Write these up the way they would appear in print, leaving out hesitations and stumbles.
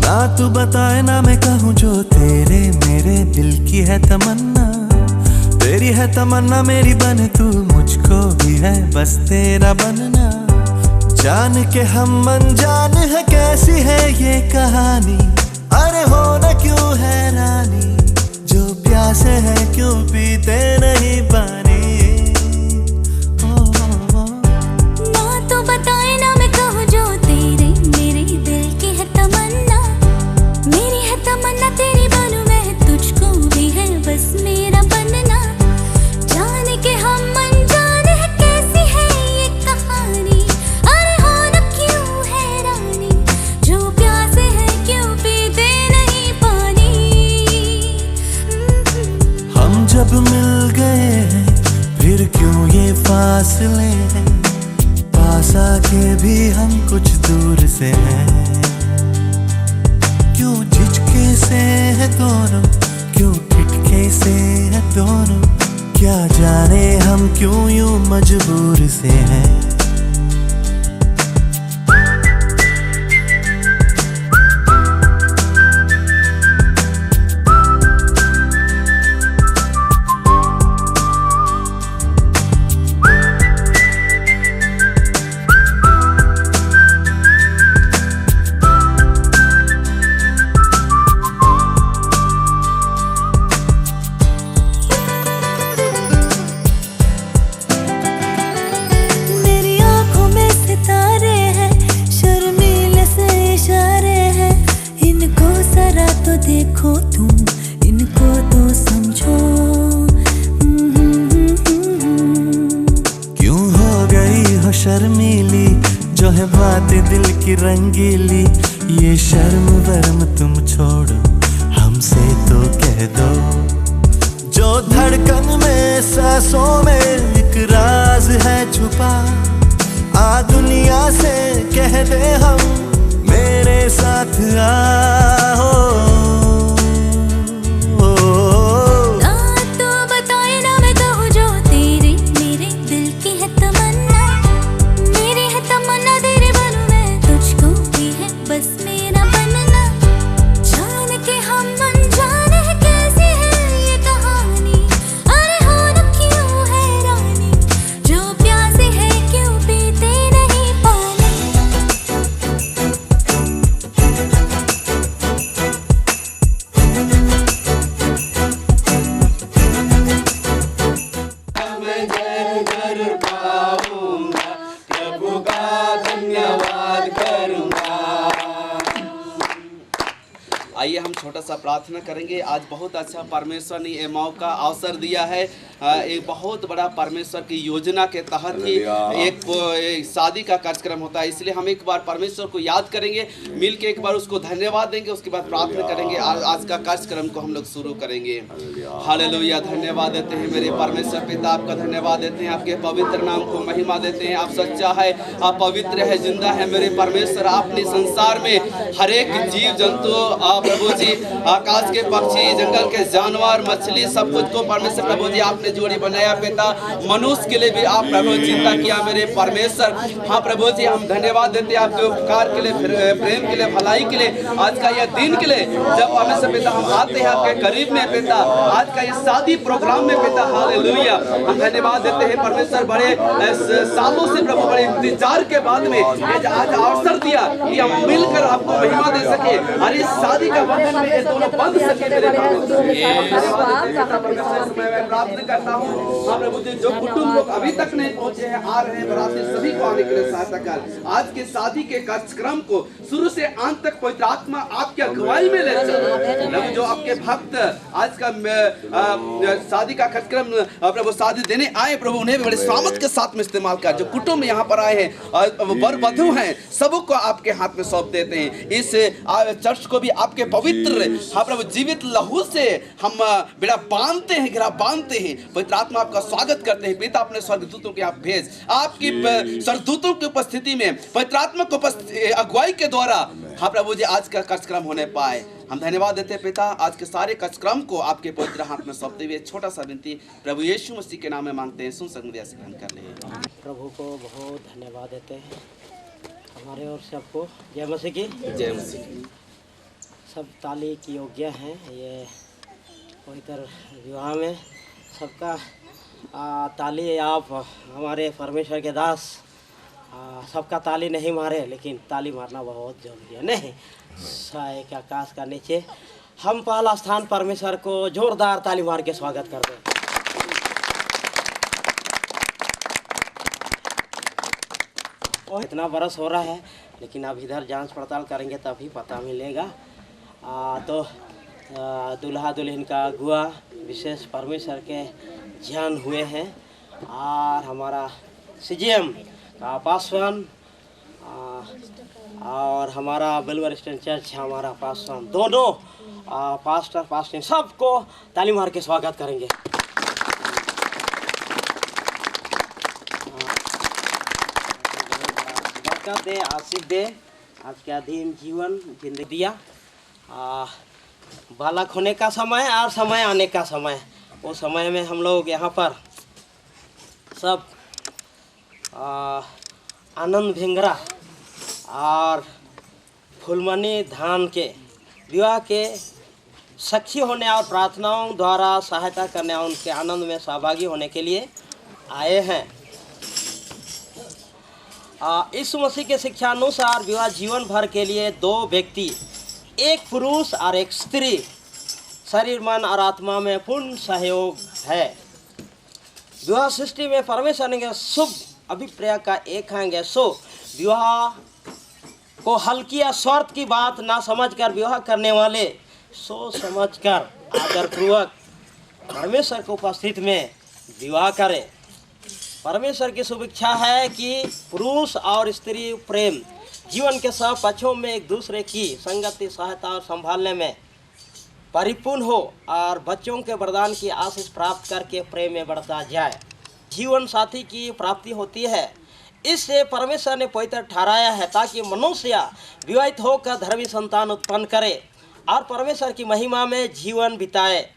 ना तू बताए ना मैं कहूँ जो तेरे मेरे दिल की है तमन्ना। तेरी है तमन्ना मेरी बन तू, मुझको भी है बस तेरा बनना। जान के हम अनजान है, कैसी है ये कहानी। अरे हो न क्यों हैरानी, जो प्यासे है क्यों पीते नहीं पानी। जब मिल गए हैं फिर क्यों ये फासले हैं, पास आके भी हम कुछ दूर से हैं। क्यों झिझके से है दोनों, क्यों ठिठके से है दोनों, क्या जाने हम क्यों यूं मजबूर से हैं। देखो तुम इनको तो समझो। क्यों हो गई हो शर्मीली, जो है बात दिल की रंगीली। ये शर्म वर्म तुम छोड़ो, हमसे तो कह दो। जो धड़कन में सांसों में एक राज है छुपा, आ दुनिया से कह दे हम मेरे साथ आओ। आइए हम छोटा सा प्रार्थना करेंगे। आज बहुत अच्छा परमेश्वर ने ये मौका अवसर दिया है। एक बहुत बड़ा परमेश्वर की योजना के तहत ही एक शादी का कार्यक्रम होता है, इसलिए हम एक बार परमेश्वर को याद करेंगे, मिल के एक बार उसको धन्यवाद देंगे, उसके बाद प्रार्थना करेंगे। आज का कार्यक्रम को हम लोग शुरू करेंगे। हालेलुया। धन्यवाद देते हैं मेरे परमेश्वर पिता, आपका धन्यवाद देते हैं, आपके पवित्र नाम को महिमा देते हैं। आप सच्चा है, आप पवित्र है, जिंदा है मेरे परमेश्वर। आपने संसार में हर एक जीव जंतु, प्रभु जी, आकाश के पक्षी, जंगल के जानवर, मछली, सब कुछ को परमेश्वर प्रभु जी आपने जोड़ी बनाया पिता। मनुष्य के लिए भी आप प्रभु चिंता किया मेरे परमेश्वर। हाँ प्रभु जी, हम धन्यवाद देते हैं आपके उपकार के लिए, प्रेम के लिए, भलाई के लिए, आज का यह दिन के लिए जब परमेश्वर पिता हम आते हैं आपके करीब में पिता, आज का यह शादी प्रोग्राम में पिता। हालेलुया। हम धन्यवाद देते हैं परमेश्वर, बड़े सालों से प्रभु, बड़े इंतजार के बाद में आज अवसर दिया कि हम मिलकर आपको महिमा दे सके और इस शादी का बंधन में ये दोनों बंध सके मेरे परमेश्वर। मैं प्रार्थना करता हूँ हाँ प्रभु जी, जो कुटुंब लोग अभी तक नहीं पहुंचे हैं, आ रहे हैं बराती, सभी को आने के लिए सहायता कर। आज के शादी के कार्यक्रम को शुरू से अंत तक पवित्र आत्मा आपकी अगुवाई में ले चले। जो आपके भक्त आज का शादी का कार्यक्रम प्रभु शादी देने आए प्रभु, उन्हें भी बड़े स्वागत के साथ में इस्तेमाल कर। जो कुटुंब यहाँ पर आए हैं, वर वधु हैं, सबको आपके हाथ में सौंप देते हैं। इस चर्च को भी आपके पवित्र हाँ प्रभु जीवित लहू से हम बेड़ा बांधते हैं, गिरा बांधते हैं। पवित्र आत्मा आपका स्वागत करते हैं पिता। अपने स्वर्गदूतों के आप भेज, आपकी स्वर्गदूतों की उपस्थिति में पवित्र आत्मा को अगुवाई के द्वारा हाँ प्रभु जी आज का कार्यक्रम होने पाए। हम धन्यवाद देते हैं पिता। आज के सारे कार्यक्रम को आपके पवित्र हाथ में सौंपते हुए छोटा सा विनती प्रभु यीशु मसीह के नाम में मांगते हैं। सुन सकते कर ले। प्रभु को बहुत धन्यवाद देते हैं। हमारे और सबको जय मसीह की। जय मसीह की। सब ताली की योग्य हैं। ये पवित्र विवाह में सबका ताली। आप हमारे परमेश्वर के दास सबका ताली नहीं मारे, लेकिन ताली मारना बहुत जरूरी है। नहीं साए के आकाश का नीचे हम पहला स्थान परमेश्वर को जोरदार ताली मार के स्वागत करते हैं। और इतना बरस हो रहा है, लेकिन अब इधर जांच पड़ताल करेंगे तभी पता मिलेगा। तो दूल्हा दुल्हन का अगुआ विशेष परमेश्वर के ज्ञान हुए हैं, और हमारा सीजीएम का पासवान और हमारा बेलवर स्टैंड चर्च हमारा पासवान, दोनों पास्टर सबको ताली मार के स्वागत करेंगे। बरकत दे, आशीष दे, आज के अधीन जीवन जिंदगी दिया। बालक होने का समय और समय आने का समय, वो समय में हम लोग यहाँ पर सब आनंद भिंगरा और फूलमणि धान के विवाह के साक्षी होने और प्रार्थनाओं द्वारा सहायता करने और उनके आनंद में सहभागी होने के लिए आए हैं। यीशु मसीह के शिक्षा अनुसार विवाह जीवन भर के लिए दो व्यक्ति, एक पुरुष और एक स्त्री, शरीर मन और आत्मा में पूर्ण सहयोग है। विवाह सृष्टि में परमेश्वर ने शुभ अभिप्राय का एक है, सो विवाह को हल्की या स्वार्थ की बात ना समझकर विवाह करने वाले सोच समझकर आदरपूर्वक परमेश्वर की उपस्थिति में विवाह करें। परमेश्वर की शुभ इच्छा है कि पुरुष और स्त्री प्रेम जीवन के सब पक्षों में एक दूसरे की संगति, सहायता और संभालने में परिपूर्ण हो और बच्चों के वरदान की आशीष प्राप्त करके प्रेम में बढ़ता जाए। जीवन साथी की प्राप्ति होती है, इससे परमेश्वर ने पवित्र ठहराया है ताकि मनुष्य विवाहित होकर धर्मी संतान उत्पन्न करे और परमेश्वर की महिमा में जीवन बिताए।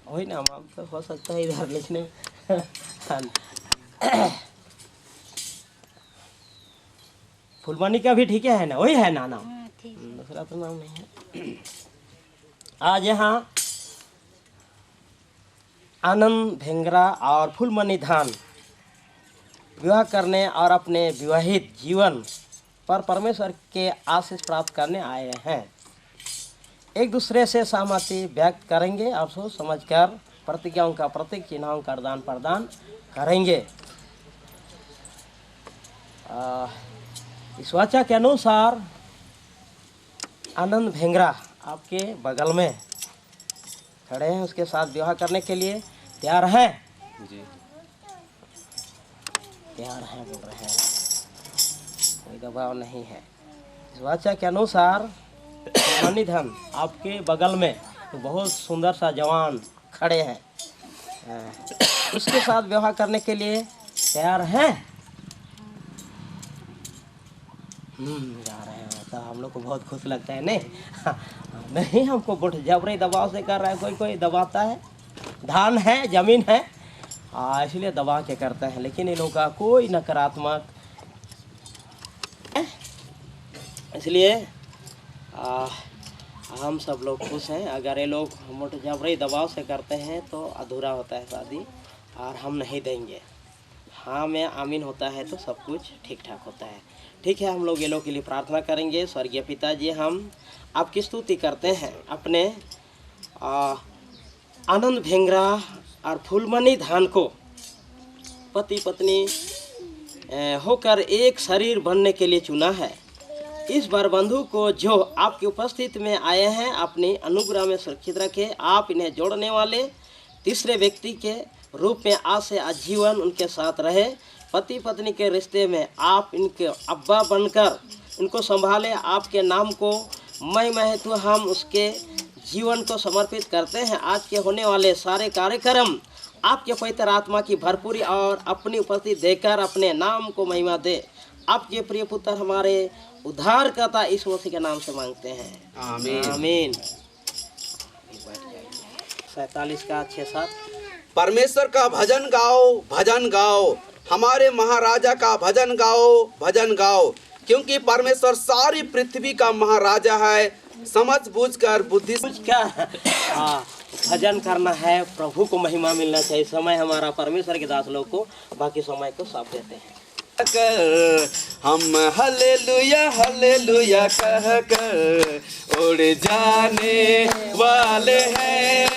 वही नाम आप तो हो सकता है इधर लिखने फुलवानी का भी ठीक है ना, वही है ना नाम, दूसरा तो नाम नहीं है। आज यहाँ आनंद भिंगरा और फूलमणि धान विवाह करने और अपने विवाहित जीवन पर परमेश्वर के आशीष प्राप्त करने आए हैं। एक दूसरे से सहमति व्यक्त करेंगे और सोच समझकर प्रतिज्ञाओं का प्रतीक चिन्हों का आदान प्रदान करेंगे। इस वाचा के अनुसार आनंद भिंगरा आपके बगल में खड़े हैं, उसके साथ विवाह करने के लिए तैयार हैं? जी तैयार हैं, बोल रहे हैं, कोई दबाव नहीं है। इस वाचा के अनुसार धन आपके बगल में तो बहुत सुंदर सा जवान खड़े हैं, उसके साथ विवाह करने के लिए तैयार हैं? जा रहे हैं, तो हम लोग को बहुत खुश लगता है। नहीं नहीं, हमको बहुत जबरी दबाव से कर रहा है, कोई दबाता है, धान है, जमीन है, इसलिए दबा के करते हैं, लेकिन इन लोगों का कोई नकारात्मक, इसलिए हम सब लोग खुश हैं। अगर ये लोग मोटे जबरी दबाव से करते हैं तो अधूरा होता है शादी, और हम नहीं देंगे। हाँ में आमीन होता है तो सब कुछ ठीक ठाक होता है। ठीक है, हम लोग ये लोग के लिए प्रार्थना करेंगे। स्वर्गीय पिताजी, हम आपकी स्तुति करते हैं अपने आनंद भिंगरा और फूलमणि धान को पति पत्नी होकर एक शरीर बनने के लिए चुना है। इस बार बंधु को जो आपकी उपस्थिति में आए हैं अपनी अनुग्रह में सुरक्षित रखें। आप इन्हें जोड़ने वाले तीसरे व्यक्ति के रूप में आज से आजीवन उनके साथ रहे। पति पत्नी के रिश्ते में आप इनके अब्बा बनकर इनको संभालें। आपके नाम को मैं महत्व हम उसके जीवन को समर्पित करते हैं। आज के होने वाले सारे कार्यक्रम आपके पवित्र आत्मा की भरपूरी और अपनी उपस्थिति देकर अपने नाम को महिमा दे। आपके प्रिय पुत्र हमारे उद्धारकर्ता यीशु मसीह के नाम से मांगते हैं, आमीन आमीन। 47 का 6-7। परमेश्वर का भजन गाओ, भजन गाओ, हमारे महाराजा का भजन गाओ, क्योंकि परमेश्वर सारी पृथ्वी का महाराजा है। समझ बूझ कर बुद्धि कुछ क्या हाँ, भजन करना है, प्रभु को महिमा मिलना चाहिए। समय हमारा परमेश्वर के दास लोग को बाकी समय को सौंप देते हैं। हम हालेलुया हालेलुया कह कर उड़ जाने वाले हैं,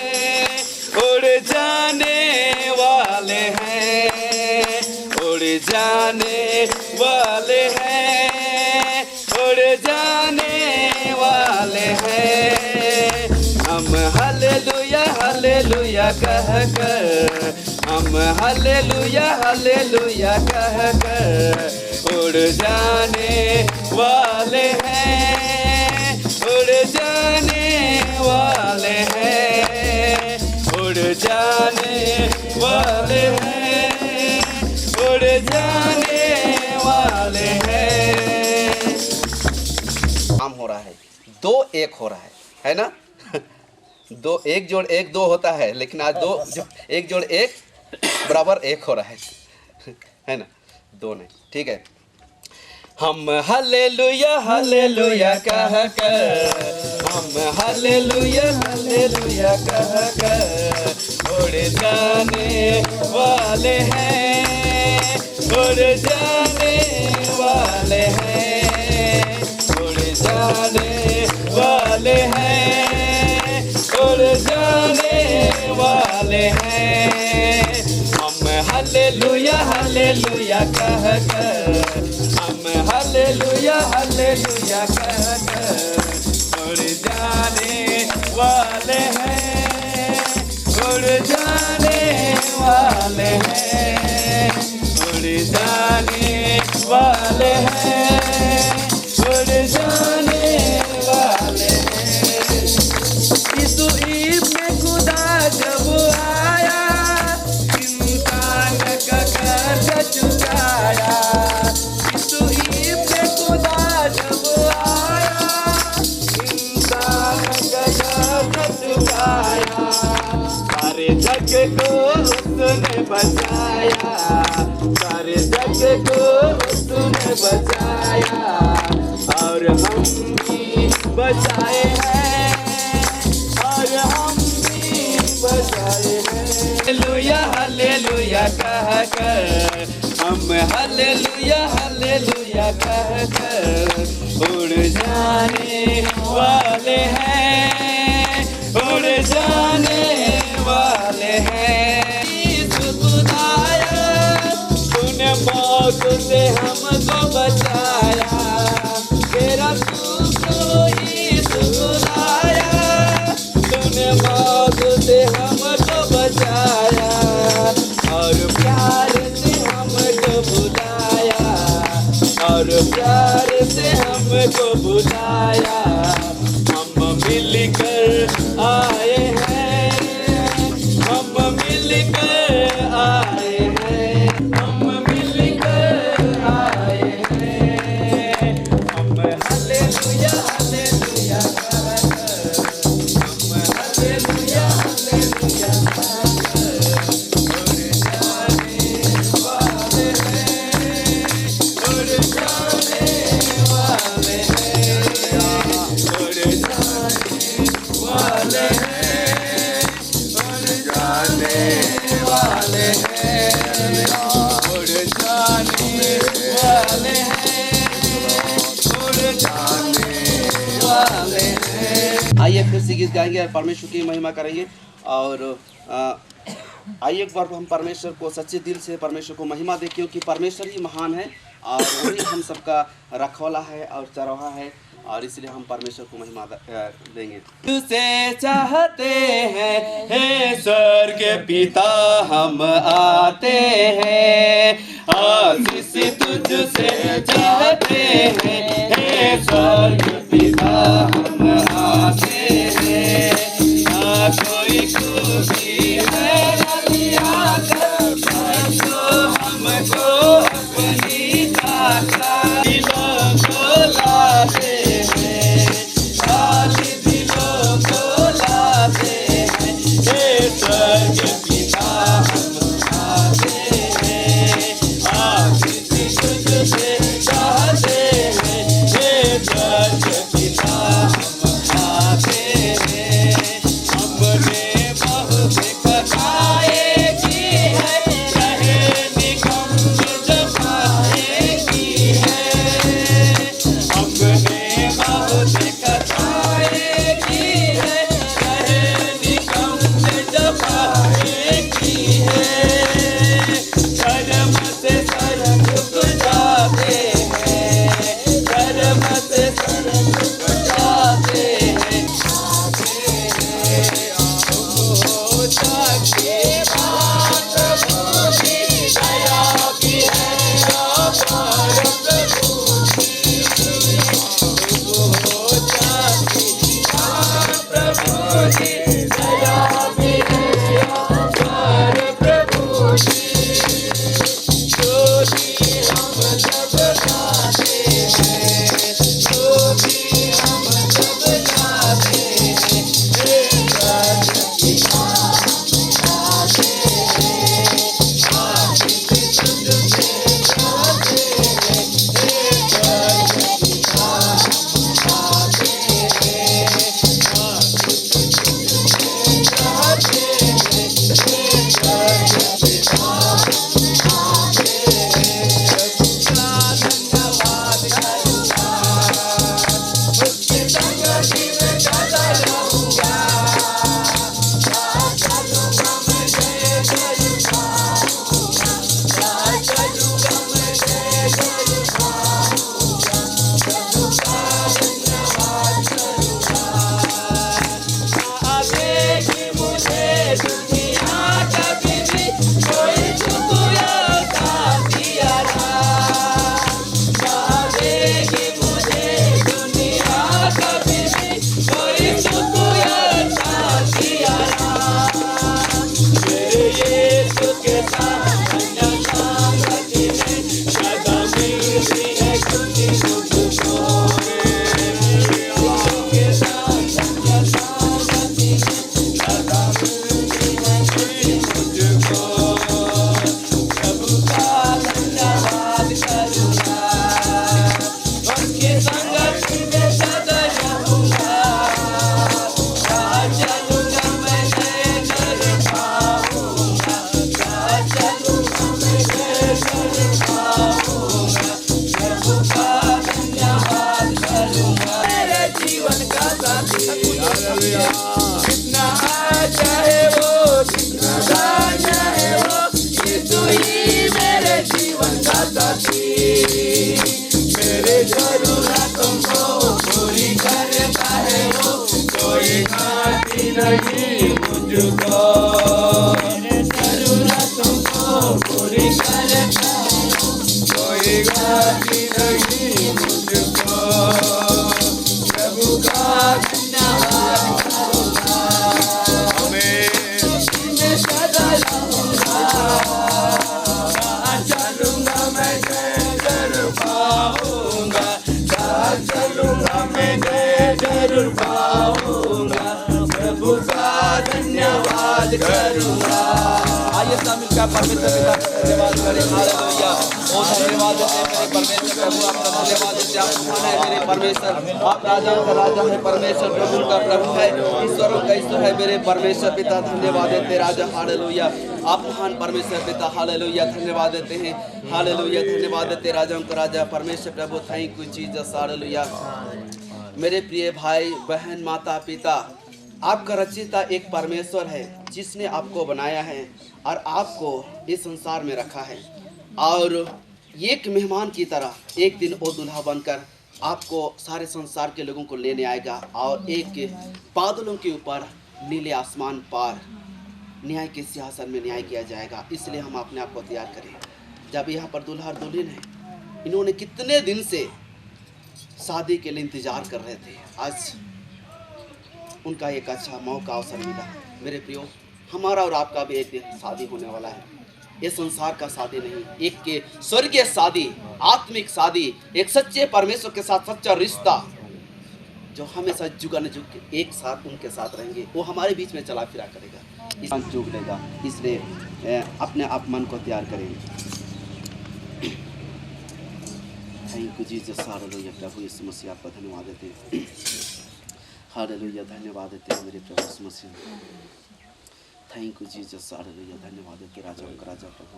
उड़ जाने वाले हैं, उड़ जाने वाले हैं, उड़ जाने वाले हैं। हम हालेलुया हालेलुया कह कर, हम हालेलुया हालेलुया कह कर उड़ जाने वाले हैं, उड़ जाने वाले हैं, उड़ जाने वाले हैं, उड़ जाने वाले हैं। काम हो रहा है, 2 1 हो रहा है ना? 2 1 जोड़ 1 2 होता है, लेकिन आज 2 1 जोड़ 1 बराबर 1 हो रहा है ना? 2 नहीं, ठीक है। हम हालेलुया हालेलुया कह कर, हम हालेलुया हालेलुया कह कर उड़ जाने वाले हैं, उड़ जाने वाले हैं, उड़ जाने वाले हैं, उड़ जाने वाले हैं। हम हालेलुया हालेलुया कह कर, हम हालेलुया हालेलुया कह कर उड़ जाने वाले हैं, उड़ जाने वाले हैं, उड़ जाने वाले हैं, उड़ जाने वाले हैं। यीशु इब्ने खुदा जब आया, इंसान का कर्ज चुकाया। यीशु इब्ने खुदा जब आया, इंसान का कर्ज चुकाया। सारे जग को उसने बचाया, सारे जग को उसने बचाया, और हम भी बचाए हैं, और हम भी बचाए हैं। हालेलुया हालेलुया कह कर, हम हालेलुया हालेलुया कह कर उड़ जाने वाले हैं, उड़ जाने वाले हैं। यीशु खुदाया, तूने मौत से हमको बचाया, तेरा तू यीशु खुदाया, तूने मौत से हमको बचाया, और प्यार से हमको बुलाया, और प्यार से हमको बुलाया। हम मिलकर आए हैं, हम मिलकर आए हैं, हम मिलकर आए हैं। हम हालेलुया हालेलुया कह कर, हम हालेलुया हालेलुया कह कर उड़ जाने वाले हैं, उड़ जाने वाले हैं, उड़ जाने वाले हैं, उड़ जाने वाले हैं, उड़ जाने वाले हैं, उड़ जाने वाले हैं। आइए फिर से गीत गाएंगे और परमेश्वर की महिमा करेंगे। और आइए एक बार हम परमेश्वर को सच्चे दिल से परमेश्वर को महिमा दें, क्योंकि परमेश्वर ही महान है और वही हम सबका रखवाला है और चरवाहा है, और इसलिए हम परमेश्वर को महिमा देंगे। तुझसे चाहते हैं हे स्वर्ग पिता, हम आते हैं, आशीष तुझसे चाहते हैं हे स्वर्ग पिता, हम आते हैं। ना कोई खुशी है हमको अपनी दाता, दिलों को लाते हैं, खाली दिलों को लाते हैं, हे स्वर्ग पिता हम आते हैं, जितना चाहे वो, जितना चाहे वो, यीशु ही मेरे जीवन का साथी। मेरे जरूरतों को पूरी करता है वो, कोई घाटी नहीं मुझको। मेरे जरूरतों को पूरी करता है वो, कोई घाटी नहीं मुझको। प्रभु का धन्यवाद करूंगा, मैं सदा रहूंगा। चलूंगा मैं जरूर पाऊंगा, चलूंगा मैं जरूर पाऊंगा। प्रभु का धन्यवाद करूंगा। आइए सब मिलकर परमेश्वर पिता का धन्यवाद करें। हालेलुया। ओ धन्यवाद देते हैं मेरे परमेश्वर प्रभु, आपका धन्यवाद देते हैं। आप महान है मेरे परमेश्वर, आप राजाओं का राजा है परमेश्वर, प्रभु का प्रभु है, ईश्वरों का ईश्वर है मेरे परमेश्वर पिता। धन्यवाद देते राजा। हालेलुया। आप महान परमेश्वर पिता। हालेलुया। धन्यवाद देते हैं। हालेलुया। धन्यवाद देते राजाओं का राजा परमेश्वर प्रभु। Thank you Jesus. हालेलुया। मेरे प्रिय भाई बहन माता पिता, आपका रचयिता एक परमेश्वर है जिसने आपको बनाया है और आपको इस संसार में रखा है, और एक मेहमान की तरह एक दिन वो दूल्हा बनकर आपको सारे संसार के लोगों को लेने आएगा और एक बादलों के ऊपर नीले आसमान पार न्याय के सिंहासन में न्याय किया जाएगा। इसलिए हम अपने आप को तैयार करें। जब यहाँ पर दूल्हा और दुल्हन है, इन्होंने कितने दिन से शादी के लिए इंतजार कर रहे थे, आज उनका एक अच्छा मौका अवसर मिला। मेरे प्रियो, हमारा और आपका भी एक दिन शादी होने वाला है। ये संसार का शादी नहीं, एक के स्वर्गीय शादी, आत्मिक शादी, एक सच्चे परमेश्वर के साथ सच्चा रिश्ता जो हमेशा जुग न जुग एक साथ उनके साथ रहेंगे। वो हमारे बीच में चला फिरा करेगा, इस जुग लेगा। इसलिए अपने आप मन को तैयार करेंगे। Thank you Jesus. हालेलुया। प्रभु यीशु मसीह आपका धन्यवाद देते हैं। हालेलुया। धन्यवाद देते हैं मेरे प्रभु Yeshu Masih. Thank you Jesus. Hallelujah. धन्यवाद देते राजाओं का राजा प्रभु।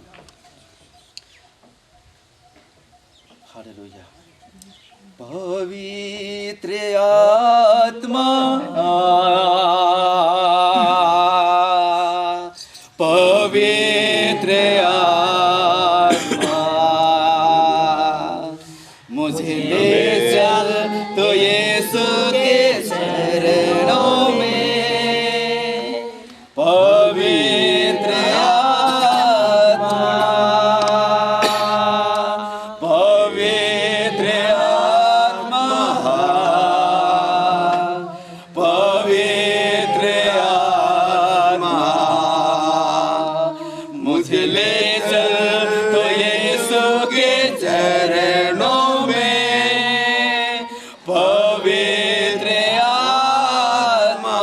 हालेलुया। पवित्र आत्मा, पवित्र आत्मा मुझे ले चल तो यीशु के चरणों में। पवित्र आत्मा, पवित्र आत्मा, पवित्र आत्मा मुझे ले चल तो यीशु के चरणों में। पवित्र आत्मा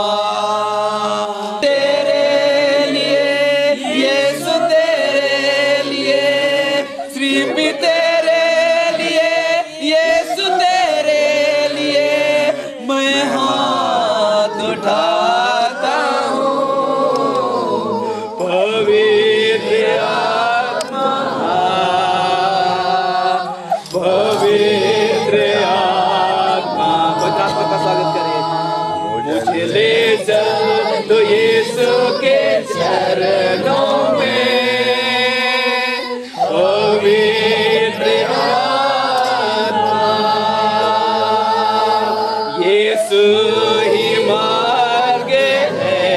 तेरे लिए, यीशु तेरे लिए, सिर्फ तेरे लिए, यीशु तेरे लिए मैं हाथ उठाता हूँ। पवित्र आत्मा, पवित्र आत्मा, पवित्र का स्वागत करें। मुझे ले चल तो यीशु के चरणों में। पवित्र आत्मा, यीशु ही मार्ग है,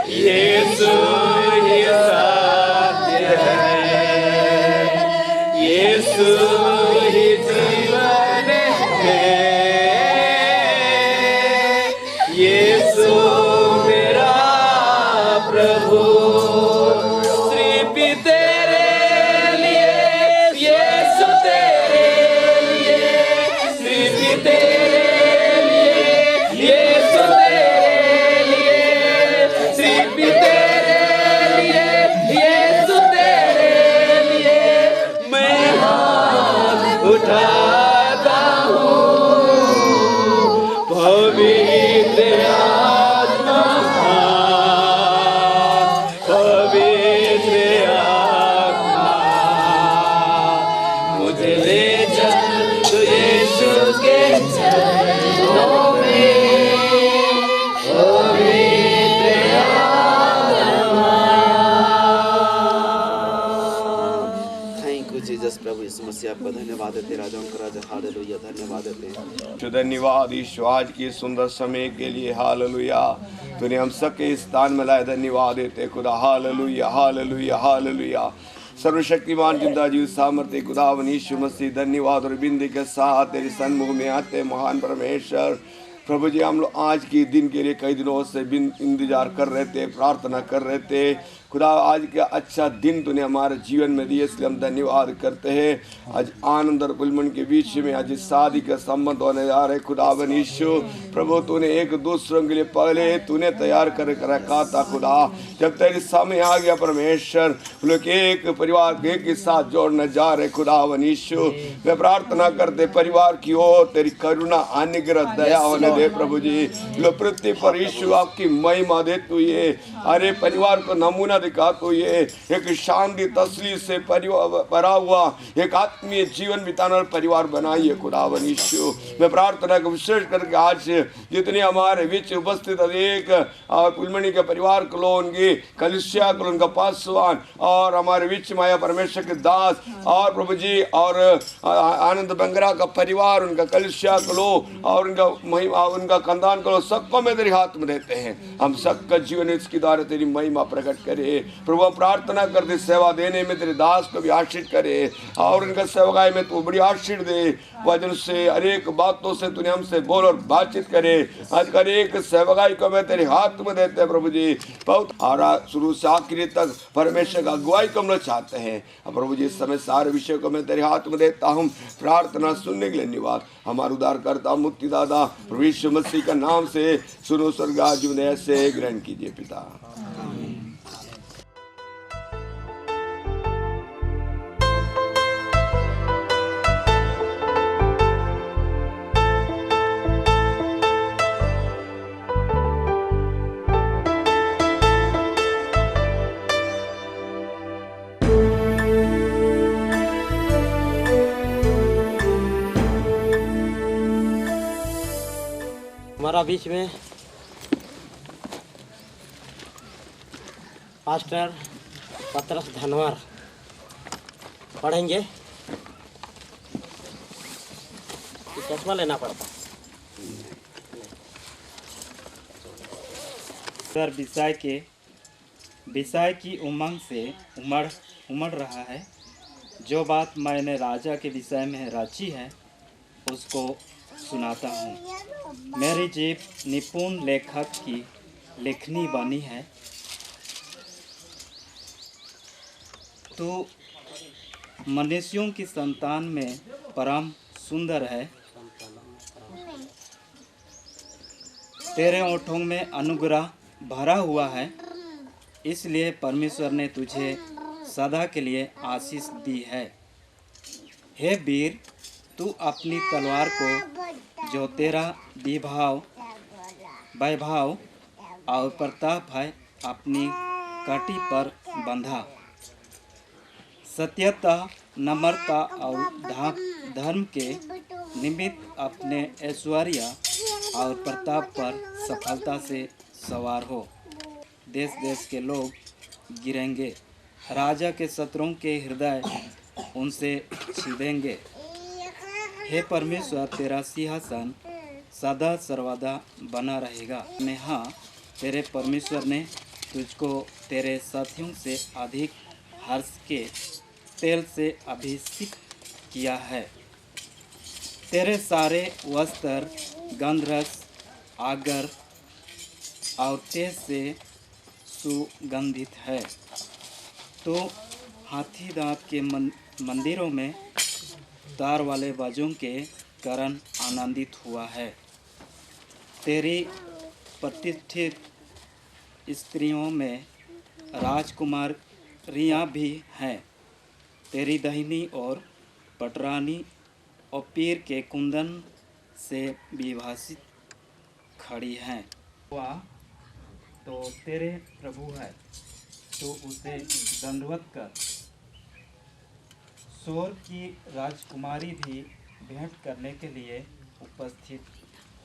यीशु ही सत्य है, यीशु ही जीवन है, यीशु मेरा प्रभु। सिर्फ तेरे लिए, यीशु तेरे लिए, सिर्फ तेरे लिए, यीशु तेरे लिए, सिर्फ तेरे लिए, यीशु तेरे लिए मैं हाथ उठाता हूँ। पवित्र आत्मा, पवित्र आत्मा मुझे ले चल तो यीशु के चरणों में। यू जीसस प्रभु यीशु मसीह आपका धन्यवाद देते राजाओं का राजा हालेलुया धन्यवाद देते धन्यवाद ईश्वर आज की सुंदर समय के लिए हालेलुया तूने हम सबके स्थान में लाए धन्यवाद देते खुदा हालेलुया हालेलुया हालेलुया सर्वशक्तिमान जिंदा जीव सामर्थ्य खुदावन यीशु मसीह धन्यवाद और बिंदी के साथ तेरे सन्मुख में आते महान परमेश्वर प्रभु जी हम लोग आज के दिन के लिए कई दिनों से इंतजार कर रहे थे प्रार्थना कर रहे थे खुदा आज का अच्छा दिन तूने हमारे जीवन में दिए इसलिए हम धन्यवाद करते हैं आज आनंद और पुलमन के बीच में आज शादी का संबंध होने जा रहे खुदावन यीशु प्रभु तूने एक दूसरों के लिए पहले तूने तैयार कर रखा था खुदा जब तेरे समय आ गया परमेश्वर लोग एक परिवार के एक साथ जोड़ने जा रहे खुदावन यीशु मैं प्रार्थना करते परिवार की ओर तेरी करुणा अनुग्रह दया होने दे प्रभु जी लो पृथ्वी पर यीशु आपकी महिमा दे तू ये अरे परिवार को नमूना दिखा तो ये एक शांति तसली से भरा हुआ एक आत्मीय जीवन बिताने वाला परिवार बनाइए खुदावन यीशु मैं प्रार्थना का विशेष करके आज जितने हमारे बीच उपस्थित अनेक कुलमणि के परिवार को लो उनकी कलिसिया को उनका पासवान और हमारे बीच माया परमेश्वर के दास और प्रभु जी और आनंद बंगरा का परिवार उनका कलिसिया को लो और उनका महिमा उनका खानदान को लो सबको मैं तेरे हाथ में देते हैं हम सबका जीवन इसके द्वारा तेरी महिमा प्रकट करे प्रभु प्रार्थना करते सेवा देने में तेरे दास को भी आशीष करे और उनका सेवकाई में तू बड़ी आशीष दे वचन से अनेक बातों से तूने हमसे बोल और बातचीत करे आज का एक सेवकाई को मैं तेरे हाथ में देते हैं प्रभु जी बहुत शुरू से आखिरी तक परमेश्वर का अगुवाई को हम लोग चाहते हैं प्रभु जी इस समय सारे विषय को मैं तेरे हाथ में देता हूँ प्रार्थना सुनने के लिए धन्यवाद हमारा उद्धार करता मुक्तिदाता प्रभु यीशु मसीह का नाम से सुनो स्वर्गाधिपति ने ऐसे ग्रहण कीजिए पिता हमारा बीच में पास्टर पतरस धनवर पढ़ेंगे चश्मा लेना पड़ता सर विषय की उमंग से उमड़ रहा है जो बात मैंने राजा के विषय में रची है उसको सुनाता हूँ मेरी जीभ निपुण लेखक की लेखनी बनी है तो मनुष्यों की संतान में परम सुंदर है तेरे ओठों में अनुग्रह भरा हुआ है इसलिए परमेश्वर ने तुझे सदा के लिए आशीष दी है हे वीर तू अपनी तलवार को जो तेरा वैभव और प्रताप है अपनी काटी पर बंधा सत्यता नम्रता और धर्म के निमित्त अपने ऐश्वर्य और प्रताप पर सफलता से सवार हो देश देश के लोग गिरेंगे राजा के शत्रुओं के हृदय उनसे छिदेंगे हे परमेश्वर तेरा सिंहासन सदा सर्वदा बना रहेगा मैं हाँ तेरे परमेश्वर ने तुझको तेरे साथियों से अधिक हर्ष के तेल से अभिषेक किया है तेरे सारे वस्त्र गंधरस आगर और तेज से सुगंधित है तो हाथी दांत के मंदिरों में तार वाले बाजों के कारण आनंदित हुआ है तेरी प्रतिष्ठित स्त्रियों में राजकुमारियाँ भी हैं तेरी दाहिनी और पटरानी ओपीर के कुंदन से विभाषित खड़ी हैं हुआ तो तेरे प्रभु है तो उसे दंडवत कर सोर की राजकुमारी भी भेंट करने के लिए उपस्थित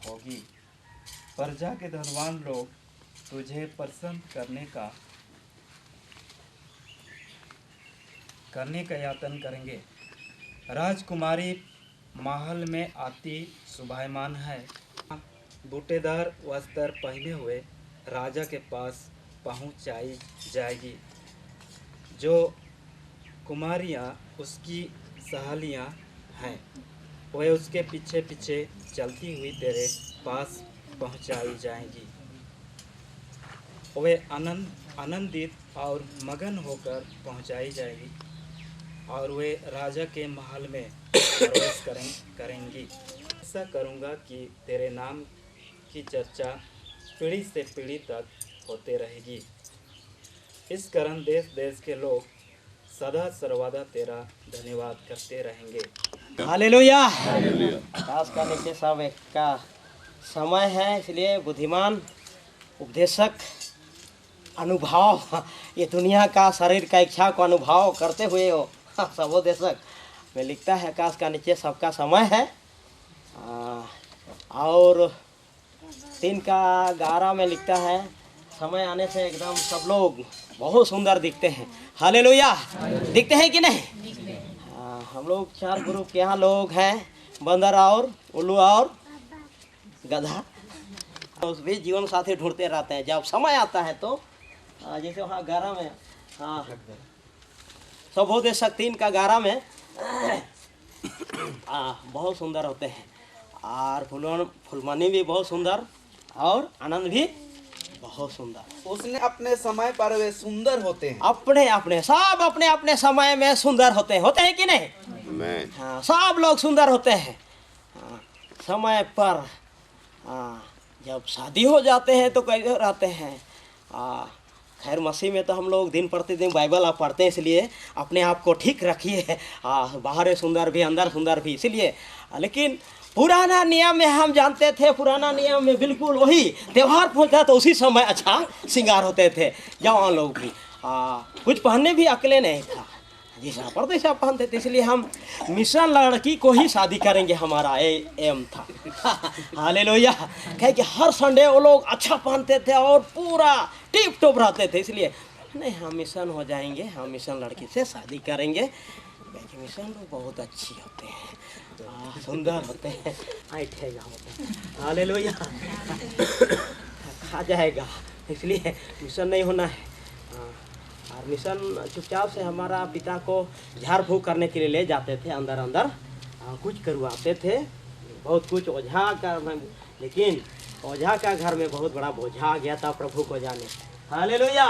होगी प्रजा के धनवान लोग तुझे प्रसन्न करने का करने का यत्न करेंगे। राजकुमारी महल में आती शोभायमान है। बूटेदार वस्त्र पहने हुए राजा के पास पहुंचाई जाएगी। जो कुमारियां उसकी सहेलियां हैं, वे उसके पीछे पीछे चलती हुई तेरे पास पहुंचाई जाएंगी। वे आनंदित और मगन होकर पहुंचाई जाएगी और वे राजा के महल में प्रवेश करेंगी। ऐसा करूंगा कि तेरे नाम की चर्चा पीढ़ी से पीढ़ी तक होते रहेगी। इस कारण देश देश के लोग सदा सर्वदा तेरा धन्यवाद करते रहेंगे। हालेलुया। खास का नीचे सब एक का समय है, इसलिए बुद्धिमान उपदेशक अनुभव, ये दुनिया का शरीर का इच्छा को अनुभव करते हुए हो सबोदेशक में लिखता है। आकाश का नीचे सबका समय है। और 3:11 में लिखता है, समय आने से एकदम सब लोग बहुत सुंदर दिखते हैं। हालेलुया। दिखते हैं कि नहीं? हम लोग 4 ग्रुप के यहाँ लोग हैं, बंदर और उल्लू और गधा। उस भी जीवन साथी ढूंढते रहते हैं। जब समय आता है तो जैसे वहाँ 11 में, हाँ सबोदेशक 3:11 में बहुत सुंदर होते हैं। और फुलमनी भी बहुत सुंदर और आनंद भी बहुत सुंदर। उसने अपने समय पर वे सुंदर होते हैं। सब अपने अपने समय में सुंदर होते हैं कि नहीं? हाँ, सब लोग सुंदर होते हैं। समय पर जब शादी हो जाते हैं तो कैसे रहते हैं? खैर मसीह में तो हम लोग दिन प्रतिदिन बाइबल आप पढ़ते हैं, इसलिए अपने आप को ठीक रखिए। बाहर सुंदर भी अंदर सुंदर भी, इसलिए। लेकिन पुराना नियम में हम जानते थे, पुराना नियम में बिल्कुल वही त्यौहार पहुंचता तो उसी समय अच्छा श्रृंगार होते थे। जवान लोग भी कुछ पहनने भी अकेले नहीं था, जैसा पर तैसा पहनते थे। इसलिए हम मिशन लड़की को ही शादी करेंगे, हमारा एम था। हालेलुया। कहे कि हर संडे वो लोग अच्छा पहनते थे और पूरा टिप टॉप रहते थे। इसलिए नहीं, हम मिशन हो जाएंगे, हम मिशन लड़की से शादी करेंगे। मिशन लोग बहुत अच्छी होते हैं, सुंदर होते हैं, ऐठेगा होते हैं। हालेलुया। खा जाएगा, इसलिए मिशन नहीं होना है। और मिशन चुपचाप से हमारा पिता को झाड़ फूँक करने के लिए ले जाते थे, अंदर अंदर कुछ करवाते थे, बहुत कुछ ओझा का। लेकिन ओझा का घर में बहुत बड़ा बोझा आ गया था प्रभु को जाने। हालेलुया।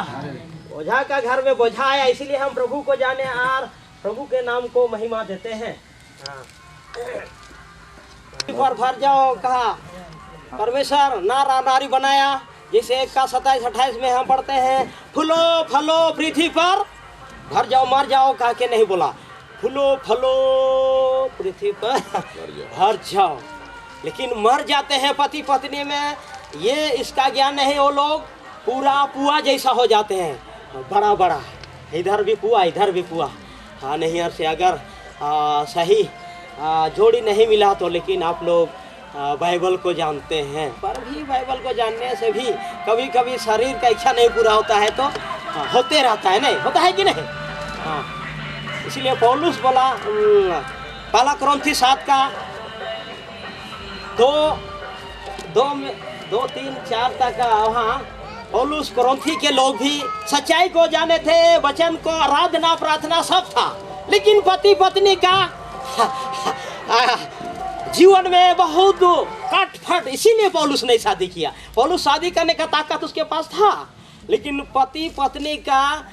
ओझा का घर में बोझा आया, इसीलिए हम प्रभु को जाने और प्रभु के नाम को महिमा देते हैं। पर भर जाओ, कहा परमेश्वर नारी बनाया, जैसे 1:27-28 में हम पढ़ते हैं, फूलो फलो पृथ्वी पर भर जाओ, मर जाओ कहा के नहीं बोला, फूलो फलो पृथ्वी पर भर जाओ। लेकिन मर जाते हैं पति पत्नी में, ये इसका ज्ञान नहीं। वो लोग पूरा पुआ जैसा हो जाते हैं, बड़ा बड़ा, इधर भी पुआ इधर भी पुआ। हाँ नहीं, से अगर सही जोड़ी नहीं मिला तो, लेकिन आप लोग बाइबल को जानते हैं, पर भी बाइबल को जानने से भी कभी कभी शरीर का इच्छा नहीं पूरा होता है तो होते रहता है, नहीं होता है कि नहीं? हाँ, इसलिए पौलुस बोला, पहला कोरिन्थी 7:2-3-4 तक वहाँ पौलुस कोरिन्थी के लोग भी सच्चाई को जाने थे, वचन को आराधना प्रार्थना सब था, लेकिन पति पत्नी का जीवन में बहुत कटफट। इसीलिए पौलुस ने शादी किया। पौलुस शादी करने का ताकत उसके पास था, लेकिन पति पत्नी का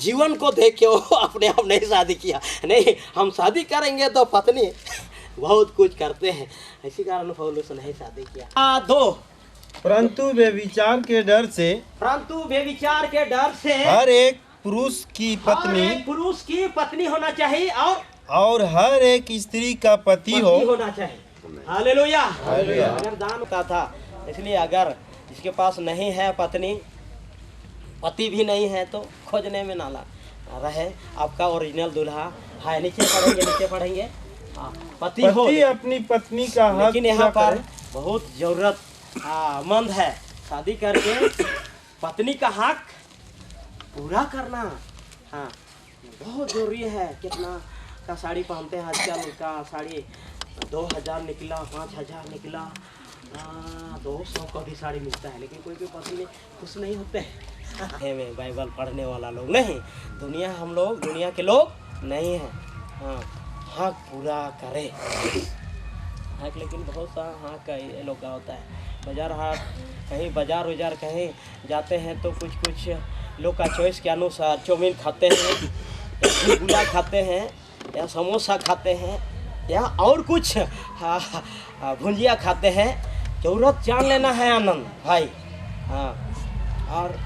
जीवन को देख के वो अपने आप नहीं शादी किया। नहीं, हम शादी करेंगे तो पत्नी बहुत कुछ करते हैं, इसी कारण पौलुस नहीं शादी किया। 2 परंतु व्यभिचार के डर से हर एक पुरुष की पत्नी होना चाहिए और हर एक स्त्री का पति होना चाहिए। हालेलुया। अगर दान का था, इसलिए अगर जिसके पास नहीं है पति भी नहीं है तो खोजने में ना रहे। आपका ओरिजिनल दूल्हा है, नीचे पढ़ेंगे पति अपनी पत्नी का हक, लेकिन यहाँ पर बहुत जरूरत मंद है शादी करके पत्नी का हक पूरा करना। हाँ, बहुत जरूरी है। कितना का साड़ी पहनते हैं आजकल का साड़ी 2000 निकला, 5000 निकला, 200 का भी साड़ी मिलता है, लेकिन कोई पति खुश नहीं होते हैं। में बाइबल पढ़ने वाला लोग नहीं, दुनिया हम लोग दुनिया के लोग नहीं हैं। हाँ, हक पूरा करे हक, लेकिन बहुत सा हक का ये लोग का होता है। बाजार हाट कहीं बाजार उजार कहीं जाते हैं तो कुछ लोग का चॉइस के अनुसार चाउमीन खाते हैं, गुला खाते हैं, या समोसा खाते हैं, या और कुछ भुंजिया खाते हैं। जरूरत जान लेना है आनंद भाई। हाँ, और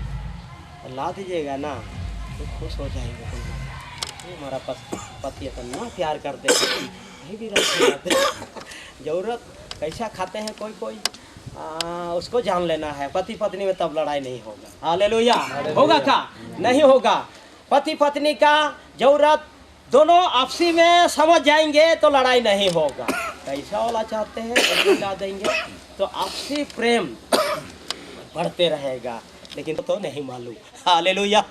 ला दीजिएगा ना तो खुश हो जाएंगे। हमारा पति इतना प्यार करते हैं, कहीं भी रहते जरूरत कैसा खाते हैं कोई उसको जान लेना है। पति पत्नी में तब लड़ाई नहीं होगा। हालेलुया। होगा क्या? नहीं होगा। पति पत्नी का जरूरत दोनों आपसी में समझ जाएंगे तो लड़ाई नहीं होगा। कैसा वाला चाहते हैं ला देंगे तो आपसी प्रेम बढ़ते रहेगा, लेकिन तो नहीं मालूम। हालेलुया।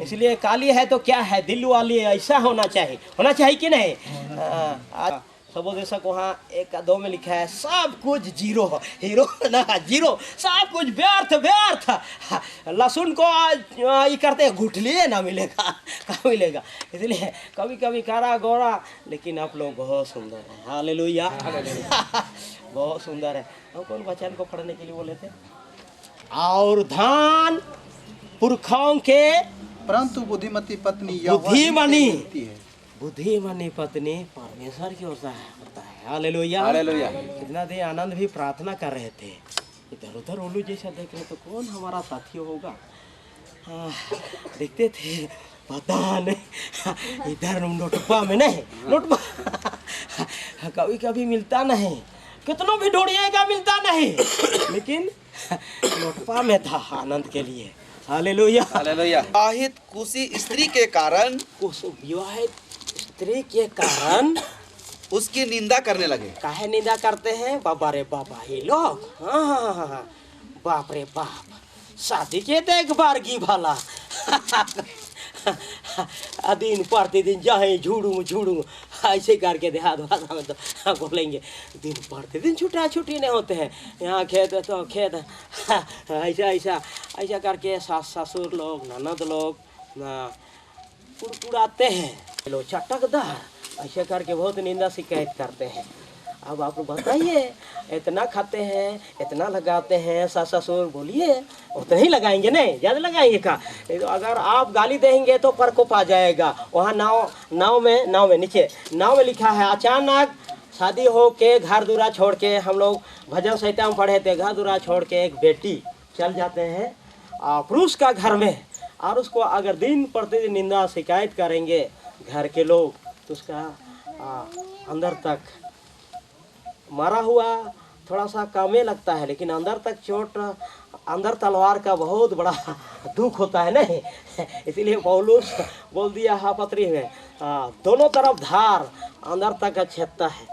इसलिए काली है तो क्या है, दिल वाली ऐसा होना चाहिए कि नहीं। सबोदेशक वहाँ 1-2 में लिखा है सब कुछ जीरो, हीरो ना जीरो, सब कुछ व्यर्थ। लहसुन को ये करते घुट लिए ना मिलेगा, कहाँ मिलेगा। इसलिए कभी कभी कारा गोरा, लेकिन आप लोग बहुत सुंदर हैं। हालेलुया। बहुत सुंदर है। हम कौन वचन को पढ़ने के लिए बोले थे? और धान पुरखाओं के परंतु बुद्धिमती पत्नी बुद्धिमानी पत्नी परमेश्वर की ओर से होता है। हालेलुया। हालेलुया। कितना देर आनंद भी प्रार्थना कर रहे थे, इधर उधर उल्लू जैसा देख रहे तो कौन हमारा साथी होगा। देखते थे पता नहीं, इधर नोटपा में नहीं, नोटपा कभी कभी मिलता नहीं, कितनों भी ढूंढिएगा मिलता नहीं, लेकिन नोटपा में था आनंद के लिए। हालेलुया। हालेलुया। विवाहित कुशी स्त्री के कारण, विवाहित स्त्री के कारण उसकी निंदा करने लगे। काहे निंदा करते हैं? बाबा रे बाबा ये लोग, हाँ, बाप रे बाप, शादी के देख बारगी भला दिन प्रतिदिन जाए झूड़ू ऐसे करके देहात भाषा में तो बोलेंगे दिन प्रतिदिन छुट्टी नहीं होते हैं। यहाँ खेत तो खेत ऐसा करके सास ससुर लोग ननद लोग उड़ाते हैं, लोग चटकदार ऐसे करके बहुत निंदा शिकायत करते हैं। अब आप बताइए, इतना खाते हैं, इतना लगाते हैं, सास ससुर बोलिए उतना ही लगाएंगे, नहीं ज़्यादा लगाएंगे का। तो अगर आप गाली देंगे तो प्रकोप आ जाएगा। वहाँ नाव में नीचे नाव में लिखा है, अचानक शादी हो के घर दूरा छोड़ के, हम लोग भजन संहिता में पढ़े थे, घर दूरा छोड़ के एक बेटी चल जाते हैं पुरुष का घर में, और उसको अगर दिन प्रतिदिन निंदा शिकायत करेंगे घर के लोग तो उसका अंदर तक मारा हुआ थोड़ा सा कमे लगता है, लेकिन अंदर तक चोट, अंदर तलवार का बहुत बड़ा दुख होता है नहीं। इसीलिए पौलुस बोल दिया है पत्री में, दोनों तरफ धार अंदर तक छेदता है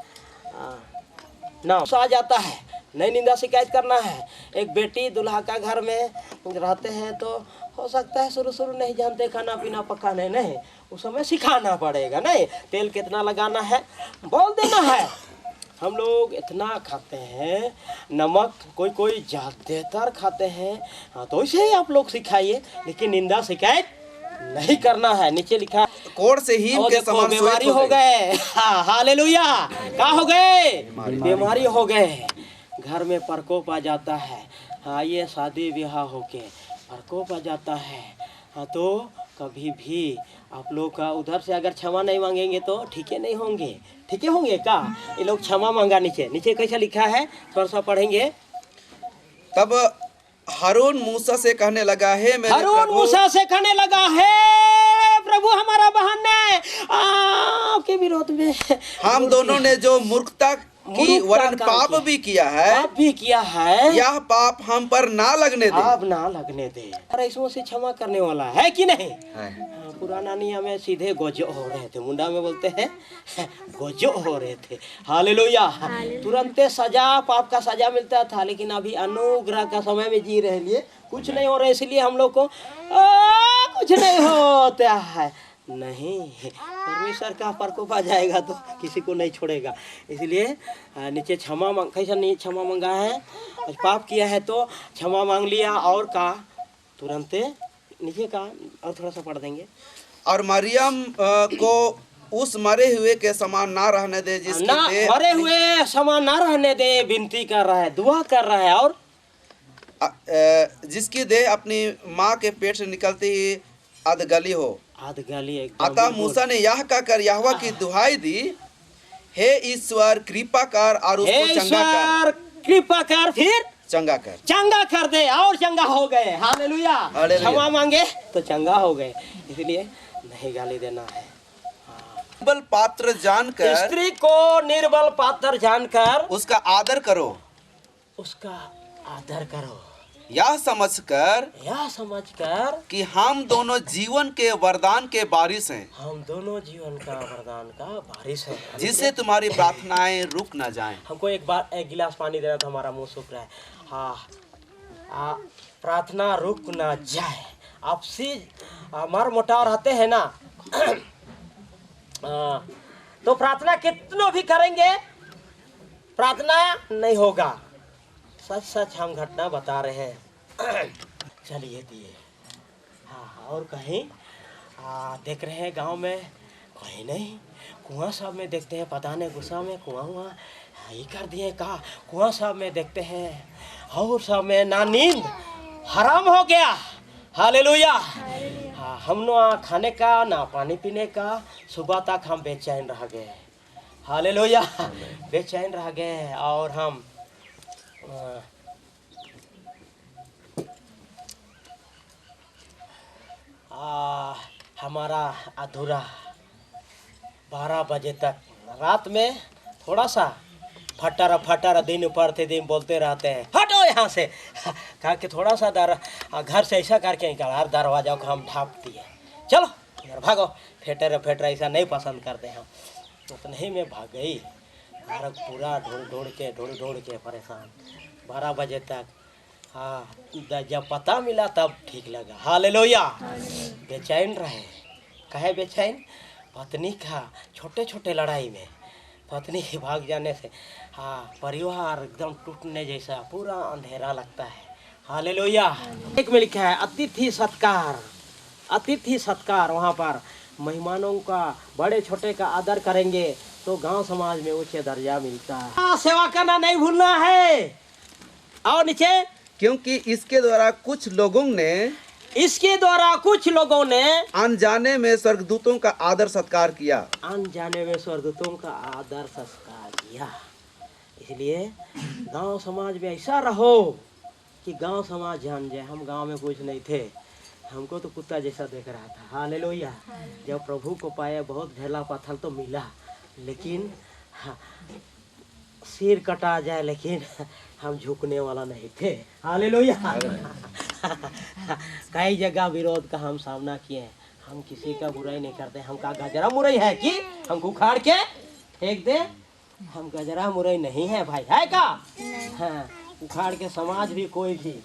ना आ जाता है। नहीं निंदा शिकायत करना है। एक बेटी दुल्हा का घर में रहते हैं तो हो सकता है शुरू नहीं जानते, खाना पीना पकाने नहीं, उस समय सिखाना पड़ेगा। नहीं तेल कितना लगाना है बोल देना है। हम लोग इतना खाते हैं नमक, कोई ज़्यादातर खाते हैं, हाँ तो इसे ही आप लोग सिखाइए, लेकिन निंदा शिकायत नहीं करना है। नीचे लिखा कोढ़ से ही के समान बीमारी हो गए। हालेलुया। क्या हो गए? बीमारी हो गए। घर में प्रकोप आ जाता है। हाँ ये शादी ब्याह होके प्रकोप आ जाता है। हाँ तो कभी भी आप लोग का उधर से अगर क्षमा नहीं मांगेंगे तो ठीके नहीं होंगे। ठीके होंगे का? ये लोग क्षमा मांगा। नीचे कैसा लिखा है थोड़ा सा पढ़ेंगे। तब हारून मूसा से कहने लगा है, मूसा से कहने लगा है प्रभु हमारा बहन ने आपके विरोध में हम दोनों ने जो मूर्खता की वरन पाप भी किया है, यह पाप हम पर ना लगने दे। आप ना लगने दे। अरे इसमें से क्षमा करने वाला है कि नहीं? पुराना नियम में सीधे गोजो हो रहे थे, मुंडा में बोलते हैं गोजो हो रहे थे। हालेलुया। तुरंत सजा, पाप का सजा मिलता था, लेकिन अभी अनुग्रह का समय में जी रहे लिए कुछ नहीं हो रहा है। इसलिए हम लोग को कुछ नहीं होता है। नहीं, परमेश्वर का प्रकोप आ जाएगा तो किसी को नहीं छोड़ेगा। इसलिए नीचे क्षमा मांग, कैसा नहीं क्षमा मांगा है, पाप किया है तो क्षमा मांग लिया, और का तुरंत नीचे का और थोड़ा सा पढ़ देंगे। और मरियम को उस मरे हुए के समान ना रहने दे जिसकी ना देह मरे हुए समान ना रहने दे, विनती कर रहा है, दुआ कर रहा है, और जिसकी देह अपनी माँ के पेट से निकलती ही अधगली हो। अधगली अतः मूसा ने यह कहकर यहोवा की दुहाई दी, हे ईश्वर कृपा कर और उसको चंगा कर, कृपा कर, फिर चंगा कर दे, और चंगा हो गए। हालेलुया। क्षमा मांगे तो चंगा हो गए, इसलिए नहीं गाली देना है। निर्बल पात्र जानकर, स्त्री को निर्बल पात्र जानकर उसका आदर करो, उसका आदर करो, यह समझकर कि कि हम दोनों जीवन के वरदान के बारिश हैं, हम दोनों जीवन का वरदान का बारिश है, जिससे तुम्हारी प्रार्थनाएं रुक न जाएं। हमको एक गिलास पानी देना था, हमारा मुंह सूख रहा है। हाँ, प्रार्थना रुक न जाए। आपसी मर मोटाव रहते हैं ना तो प्रार्थना कितनों भी करेंगे, प्रार्थना नहीं होगा। सच सच हम घटना बता रहे हैं। चलिए दिए। हाँ, और कहीं देख रहे हैं गांव में कहीं नहीं, कुआं साहब में देखते हैं, पता नहीं गुस्सा में कुआं हुआ ये कर दिए, कहा कुआं साहब में देखते हैं, और सब में ना नींद हराम हो गया। हालेलुया। हाँ, हम ना खाने का ना पानी पीने का, सुबह तक हम बेचैन रह गए। हालेलुया, बेचैन रह गए, और हम हमारा अधूरा 12 बजे तक रात में थोड़ा सा फटर दिन पर दिन बोलते रहते हैं, हटो यहाँ से, कहा कि थोड़ा सा घर से ऐसा करके निकाला, दरवाजा को हम ढाप दिए, चलो इधर भागो, फेटर ऐसा नहीं पसंद करते हम। उतने ही में भाग गई, घर पूरा ढूंढ के परेशान 12 बजे तक। हाँ, जब पता मिला तब ठीक लगा। हालेलुया। बेचैन रहे, कहे बेचैन, पत्नी का छोटे लड़ाई में पत्नी भाग जाने से हाँ, परिवार एकदम टूटने जैसा, पूरा अंधेरा लगता है। हालेलुया। एक में लिखा है अतिथि सत्कार। वहाँ पर मेहमानों का, बड़े छोटे का आदर करेंगे तो गांव समाज में उच्च दर्जा मिलता है। सेवा करना नहीं भूलना है। और नीचे, क्योंकि इसके द्वारा कुछ लोगों ने अनजाने में स्वर्गदूतों का आदर सत्कार किया। इसलिए गांव समाज में ऐसा रहो कि गांव समाज जान जाए हम गांव में कुछ नहीं थे, हमको तो कुत्ता जैसा देख रहा था। हालेलुया। जब प्रभु को पाया, बहुत ढेला पत्थर तो मिला, लेकिन सिर कटा जाए लेकिन हम झुकने वाला नहीं थे। हालेलुया। कई जगह विरोध का हम सामना किए, हम किसी का बुराई नहीं करते। हम का गजरा मुरई है कि हमको उखाड़ के फेंक दे, हम गजरा मुरई नहीं है भाई, है का? हाँ, उखाड़ के समाज भी कोई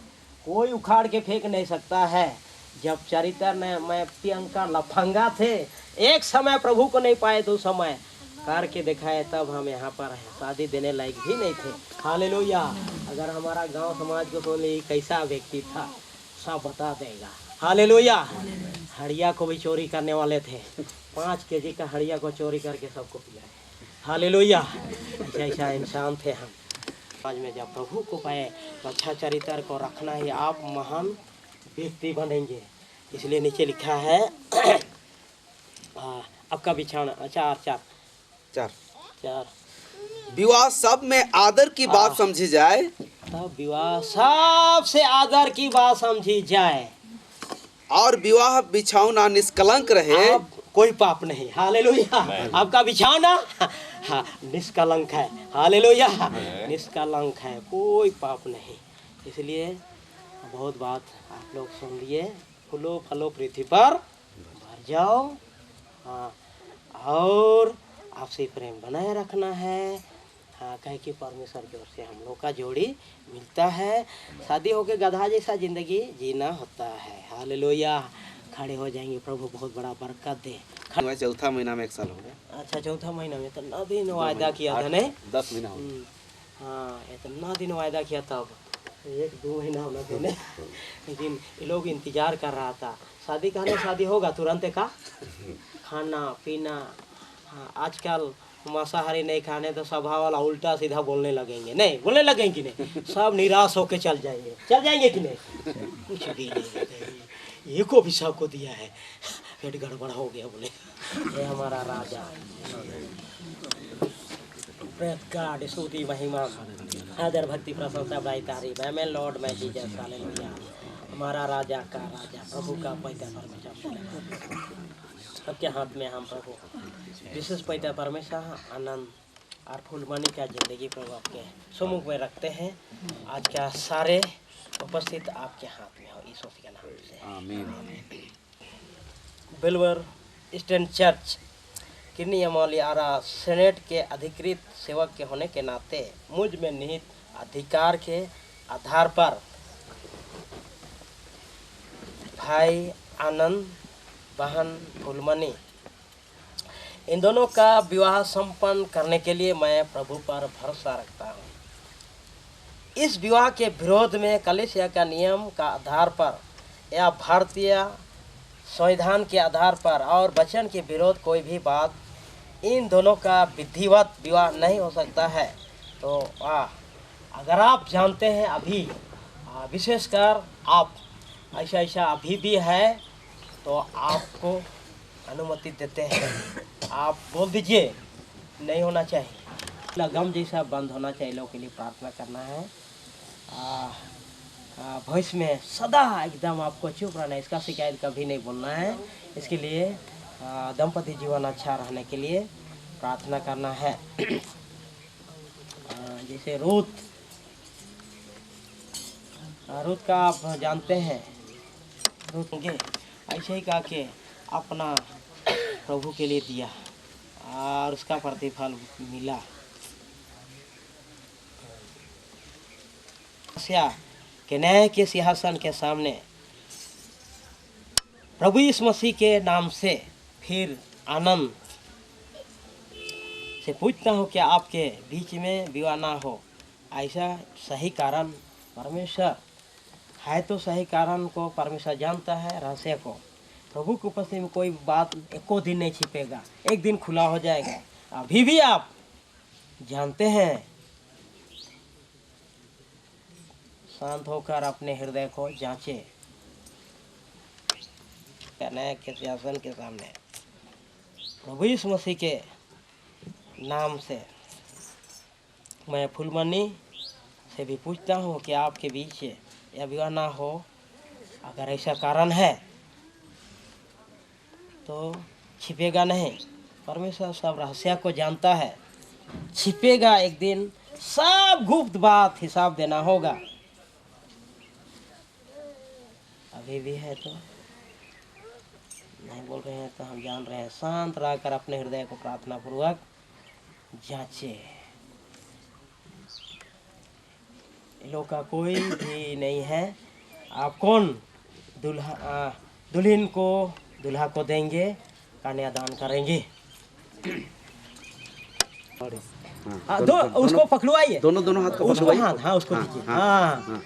उखाड़ के फेंक नहीं सकता है। जब चरित्र में प्रियंका लफंगा थे, एक समय प्रभु को नहीं पाए तो समय करके दिखाए, तब हम यहाँ पर हैं। शादी देने लायक भी नहीं थे। हालेलुया। अगर हमारा गांव समाज को सुन ले कैसा व्यक्ति था, सब बता देगा। हालेलुया। हड़िया को भी चोरी करने वाले थे, 5 केजी का हड़िया को चोरी करके सबको पिलाए। हालेलुया। ऐसा इंसान थे हम। आज में जब प्रभु को पाए तो अच्छा चरित्र को रखना ही आप महान व्यक्ति बनेंगे। इसलिए नीचे लिखा है आपका बिछाना। चार विवाह सब में आदर की बात समझी जाए, तब विवाह सबसे आदर की बात समझी जाए, और विवाह बिछौना निष्कलंक रहे, कोई पाप नहीं। हालेलुया। आपका बिछौना निष्कलंक है। हालेलुया। निष्कलंक है, कोई पाप नहीं। इसलिए बहुत बात आप लोग सुन लिए। फूलो फलो पृथ्वी पर भर जाओ, हाँ, और आपसे प्रेम बनाए रखना है। हाँ, कहे कि परमेश्वर की ओर से हम लोग का जोड़ी मिलता है। शादी होके गधा जैसा जिंदगी जीना होता है। हालेलुया। खड़े हो जाएंगे। प्रभु बहुत बड़ा बरकत दे। चौथा महीना में 1 साल हो गया। अच्छा, चौथा महीना में तो 9 दिन वायदा किया था नहीं? 10 महीना हो गया। हाँ, ये तो 9 दिन वायदा किया था। अब 1-2 महीना होना देने, लेकिन ये लोग इंतजार कर रहा था। शादी का शादी होगा तुरंत का खाना पीना। हाँ, आजकल मांसाहारी नहीं खाने तो सभा वाला उल्टा सीधा बोलने लगेंगे। नहीं बोलने लगेंगे कि नहीं, सब निराश होके चल जाएंगे कि नहीं? कुछ भी नहीं, ये को भी सबको दिया है, पेट गड़बड़ हो गया बोले। ये हमारा राजा, गॉड स्तुति महिमा आदर भक्ति प्रशंसा बड़ाई तारीफ है। मैं लॉर्ड मैं जीसस हालेलुया। हमारा राजा का राजा प्रभु का पैदा परमेश्वर सबके हाथ में हम प्रभु विशेष पैदा परमेश्वर आनंद और फूलमणि का जिंदगी प्रभु आपके सम्मुख में रखते हैं। आज का सारे उपस्थित आपके हाथ में हो यीशु के नाम से आमीन। बिल्वर ईस्टर्न चर्च किन्नी अमौली आरा सेनेट के अधिकृत सेवक के होने के नाते मुझ में निहित अधिकार के आधार पर भाई आनंद बहन फूलमणि इन दोनों का विवाह संपन्न करने के लिए मैं प्रभु पर भरोसा रखता हूँ। इस विवाह के विरोध में कलीसिया का नियम का आधार पर या भारतीय संविधान के आधार पर और वचन के विरोध कोई भी बात इन दोनों का विधिवत विवाह नहीं हो सकता है। तो अगर आप जानते हैं अभी विशेषकर आप ऐसा अभी भी है तो आपको अनुमति देते हैं। आप बोल दीजिए नहीं होना चाहिए, लगम जैसा बंद होना चाहिए। लोगों के लिए प्रार्थना करना है। भविष्य में सदा एकदम आपको चुप रहना है, इसका शिकायत कभी नहीं बोलना है। इसके लिए दंपति जीवन अच्छा रहने के लिए प्रार्थना करना है। जैसे रूत का आप जानते हैं, रूत ऐसे ही कहा कि अपना प्रभु के लिए दिया और उसका प्रतिफल मिला। के न्याय के सिंहासन के सामने प्रभु यीशु मसीह के नाम से फिर आनंद से पूछता हूँ कि आपके बीच में विवाह ना हो, ऐसा सही कारण परमेश्वर है तो सही कारण को परमेश्वर जानता है। रहस्य को प्रभु की उपस्थिति में कोई बात एको दिन नहीं छिपेगा, एक दिन खुला हो जाएगा। अभी भी आप जानते हैं, शांत होकर अपने हृदय को जांचे। न्याय के सिंहासन के सामने प्रभु यीशु मसीह के नाम से मैं फूलमणि से भी पूछता हूँ कि आपके बीच यह विवाह ना हो। अगर ऐसा कारण है तो छिपेगा नहीं। परमेश्वर सब रहस्य को जानता है, छिपेगा एक दिन, सब गुप्त बात हिसाब देना होगा। अभी भी है तो नहीं बोल रहे हैं तो हम जान रहे हैं। शांत रहकर अपने हृदय को प्रार्थना पूर्वक जांचे। लोग का कोई भी नहीं है। आप कौन दुल्हन को दुल्हा को देंगे, कन्यादान करेंगे। उसको पकड़वाइए, दोनों हाथ को उसको हाथ, हाँ उसको दीजिए। हाँ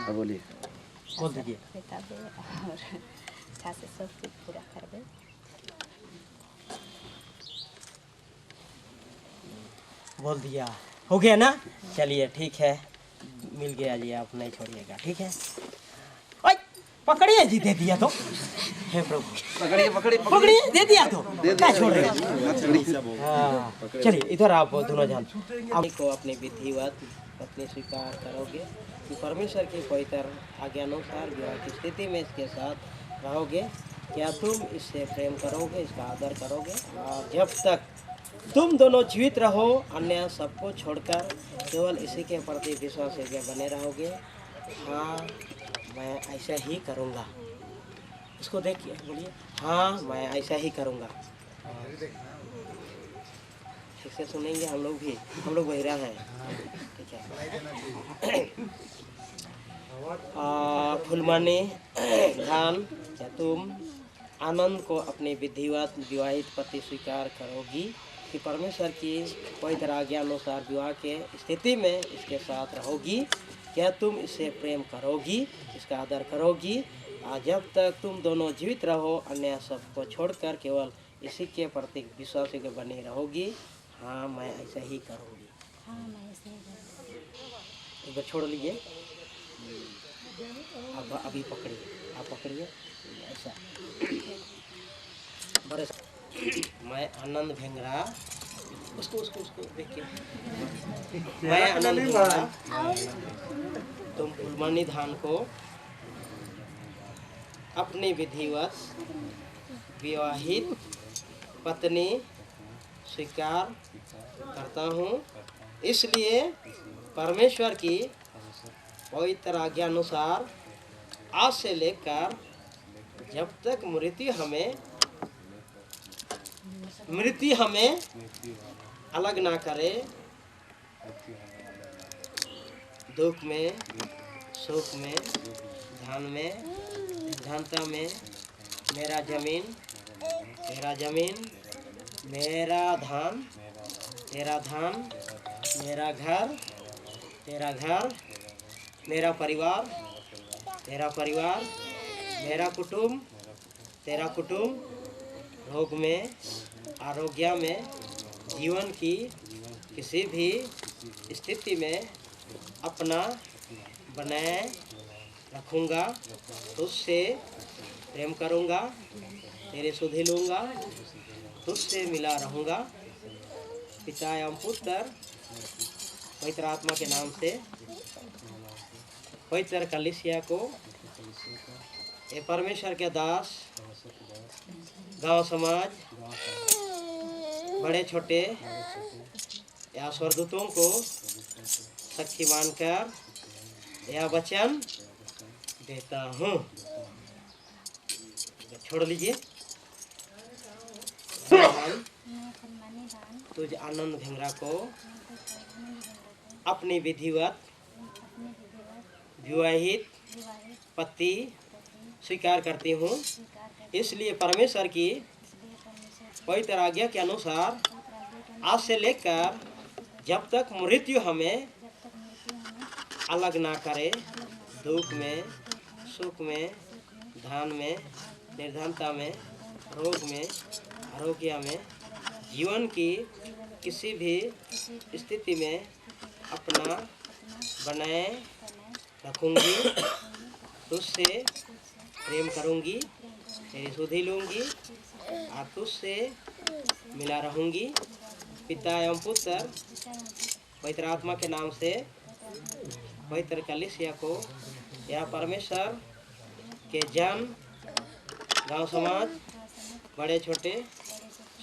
बोलिए, बोल दीजिए। और अच्छा से सब कुछ पूरा करबे। बोल दिया, हो गया ना? चलिए ठीक है, मिल गया जी, आप नहीं छोड़िएगा, ठीक है। पकड़िए जी, दे दिया तो हे प्रभु, पकड़िए, दे दिया तो क्या छोड़ेगा। हाँ चलिए, इधर आप दोनों जान को अपने विधिवत पत्नी स्वीकार करोगे कि परमेश्वर के पवित्र आज्ञानुसार विवाह की स्थिति में इसके साथ रहोगे। क्या तुम इससे प्रेम करोगे, इसका आदर करोगे और जब तक तुम दोनों जीवित रहो अन्य सबको छोड़कर केवल इसी के प्रति विश्वास करके बने रहोगे। हाँ मैं ऐसा ही करूँगा। इसको देखिए, बोलिए हाँ मैं ऐसा ही करूँगा। ठीक से सुनेंगे हम लोग भी, हम लोग बहिरा हैं, ठीक है। फूलमणि धान, क्या तुम आनंद को अपने विधिवत विवाहित पति स्वीकार करोगी कि परमेश्वर की पवित्र आज्ञा अनुसार विवाह के स्थिति में इसके साथ रहोगी? क्या तुम इससे प्रेम करोगी, इसका आदर करोगी? जब तक तुम दोनों जीवित रहो, अन्य सबको छोड़कर केवल इसी के प्रति विश्वासी के बनी रहोगी? हाँ, मैं ऐसा ही करूँगी। हाँ, मैं ऐसे ही करूँगी। एक बार छोड़ लीजिए, अब अभी पकड़िए, आप पकड़िए ऐसा। बड़े मैं आनंद भेंगरा, उसको उसको उसको देखिए। मैं आनंद भेंगरा तुम फुलमणि धान को अपनी विधिवत विवाहित पत्नी स्वीकार करता हूँ, इसलिए परमेश्वर की पवित्र आज्ञा अनुसार आज से लेकर जब तक मृत्यु हमें अलग ना करे, दुख में, सुख में, धन में, धनता में, मेरा जमीन, तेरा जमीन, मेरा धान, तेरा धान, मेरा घर, तेरा घर, मेरा परिवार, तेरा परिवार, मेरा कुटुंब, तेरा कुटुंब, रोग में, आरोग्य में, जीवन की किसी भी स्थिति में अपना बनाए रखूँगा, तुझसे प्रेम करूँगा, तेरे सुधि लूँगा, तुझसे मिला रहूँगा। पिता एवं पुत्र पवित्र आत्मा के नाम से पवित्र कलीसिया को, ये परमेश्वर के दास, गांव समाज, बड़े छोटे या स्वर्गदूतों को साक्षी मानकर यह वचन देता हूँ। छोड़ लीजिए। तुझ आनंद भेंगरा को अपनी विधिवत विवाहित पति स्वीकार करती हूँ, इसलिए परमेश्वर की पवित्र आज्ञा के अनुसार आज से लेकर जब तक मृत्यु हमें अलग ना करे, दुख में, सुख में, धन में, निर्धनता में, रोग में, आरोग्य में, जीवन की किसी भी स्थिति में अपना बनाए रखूँगी, तुझसे प्रेम करूँगी, तेरी सुधि लूँगी और तुझसे मिला रहूँगी। पिता एवं पुत्र पवित्र आत्मा के नाम से पवित्र कलीसिया को यह परमेश्वर के जन, गांव समाज, बड़े छोटे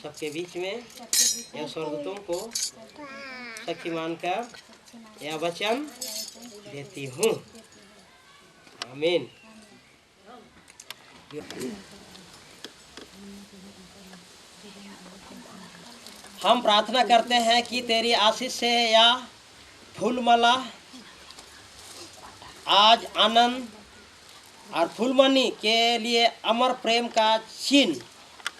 सबके बीच में यह स्वर्गदूतों को साक्षी मानकर यह वचन देती हूँ। आमीन। हम प्रार्थना करते हैं कि तेरी आशीष से यह फूलमाला आज आनंद और फूलमणि के लिए अमर प्रेम का चिन्ह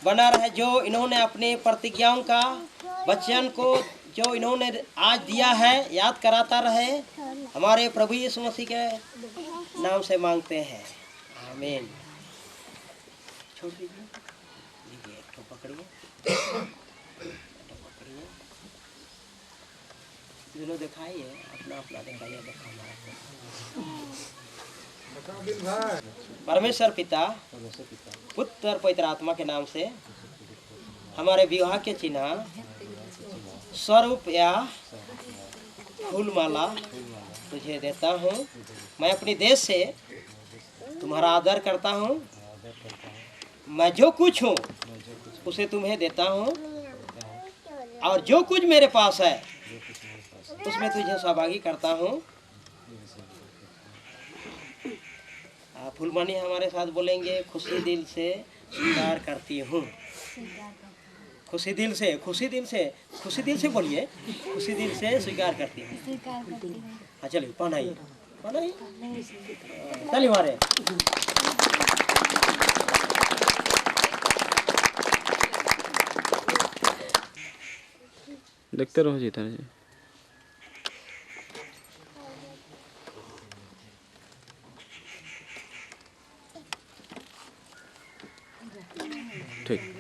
बना रहे, जो इन्होंने अपनी प्रतिज्ञाओं का वचन को जो इन्होंने आज दिया है याद कराता रहे। हमारे प्रभु यीशु मसीह के नाम से मांगते हैं, आमीन। छोड़ दीजिए, लीजिए एक ठो पकड़िए, दोनों दिखाइए, अपना अपना दिखाइए, देखा हमारा परमेश्वर पिता, पुत्र पवित्र आत्मा के नाम से हमारे विवाह के चिन्ह स्वरूप या फूलमाला तुझे देता हूँ। मैं अपनी देश से तुम्हारा आदर करता हूँ। मैं जो कुछ हूँ उसे तुम्हें देता हूँ, और जो कुछ मेरे पास है उसमें तुझे सहभागी करता हूँ। फूलमणि हमारे साथ बोलेंगे, खुशी दिल से स्वीकार करती हूँ। खुशी दिल से, खुशी दिल से, खुशी दिल से बोलिए, खुशी दिल से स्वीकार करती हूँ। हाँ चलिए, पढ़ाइए पढ़ाइए, चलिए मारे। देखते रहो जी इधर जी। ठीक।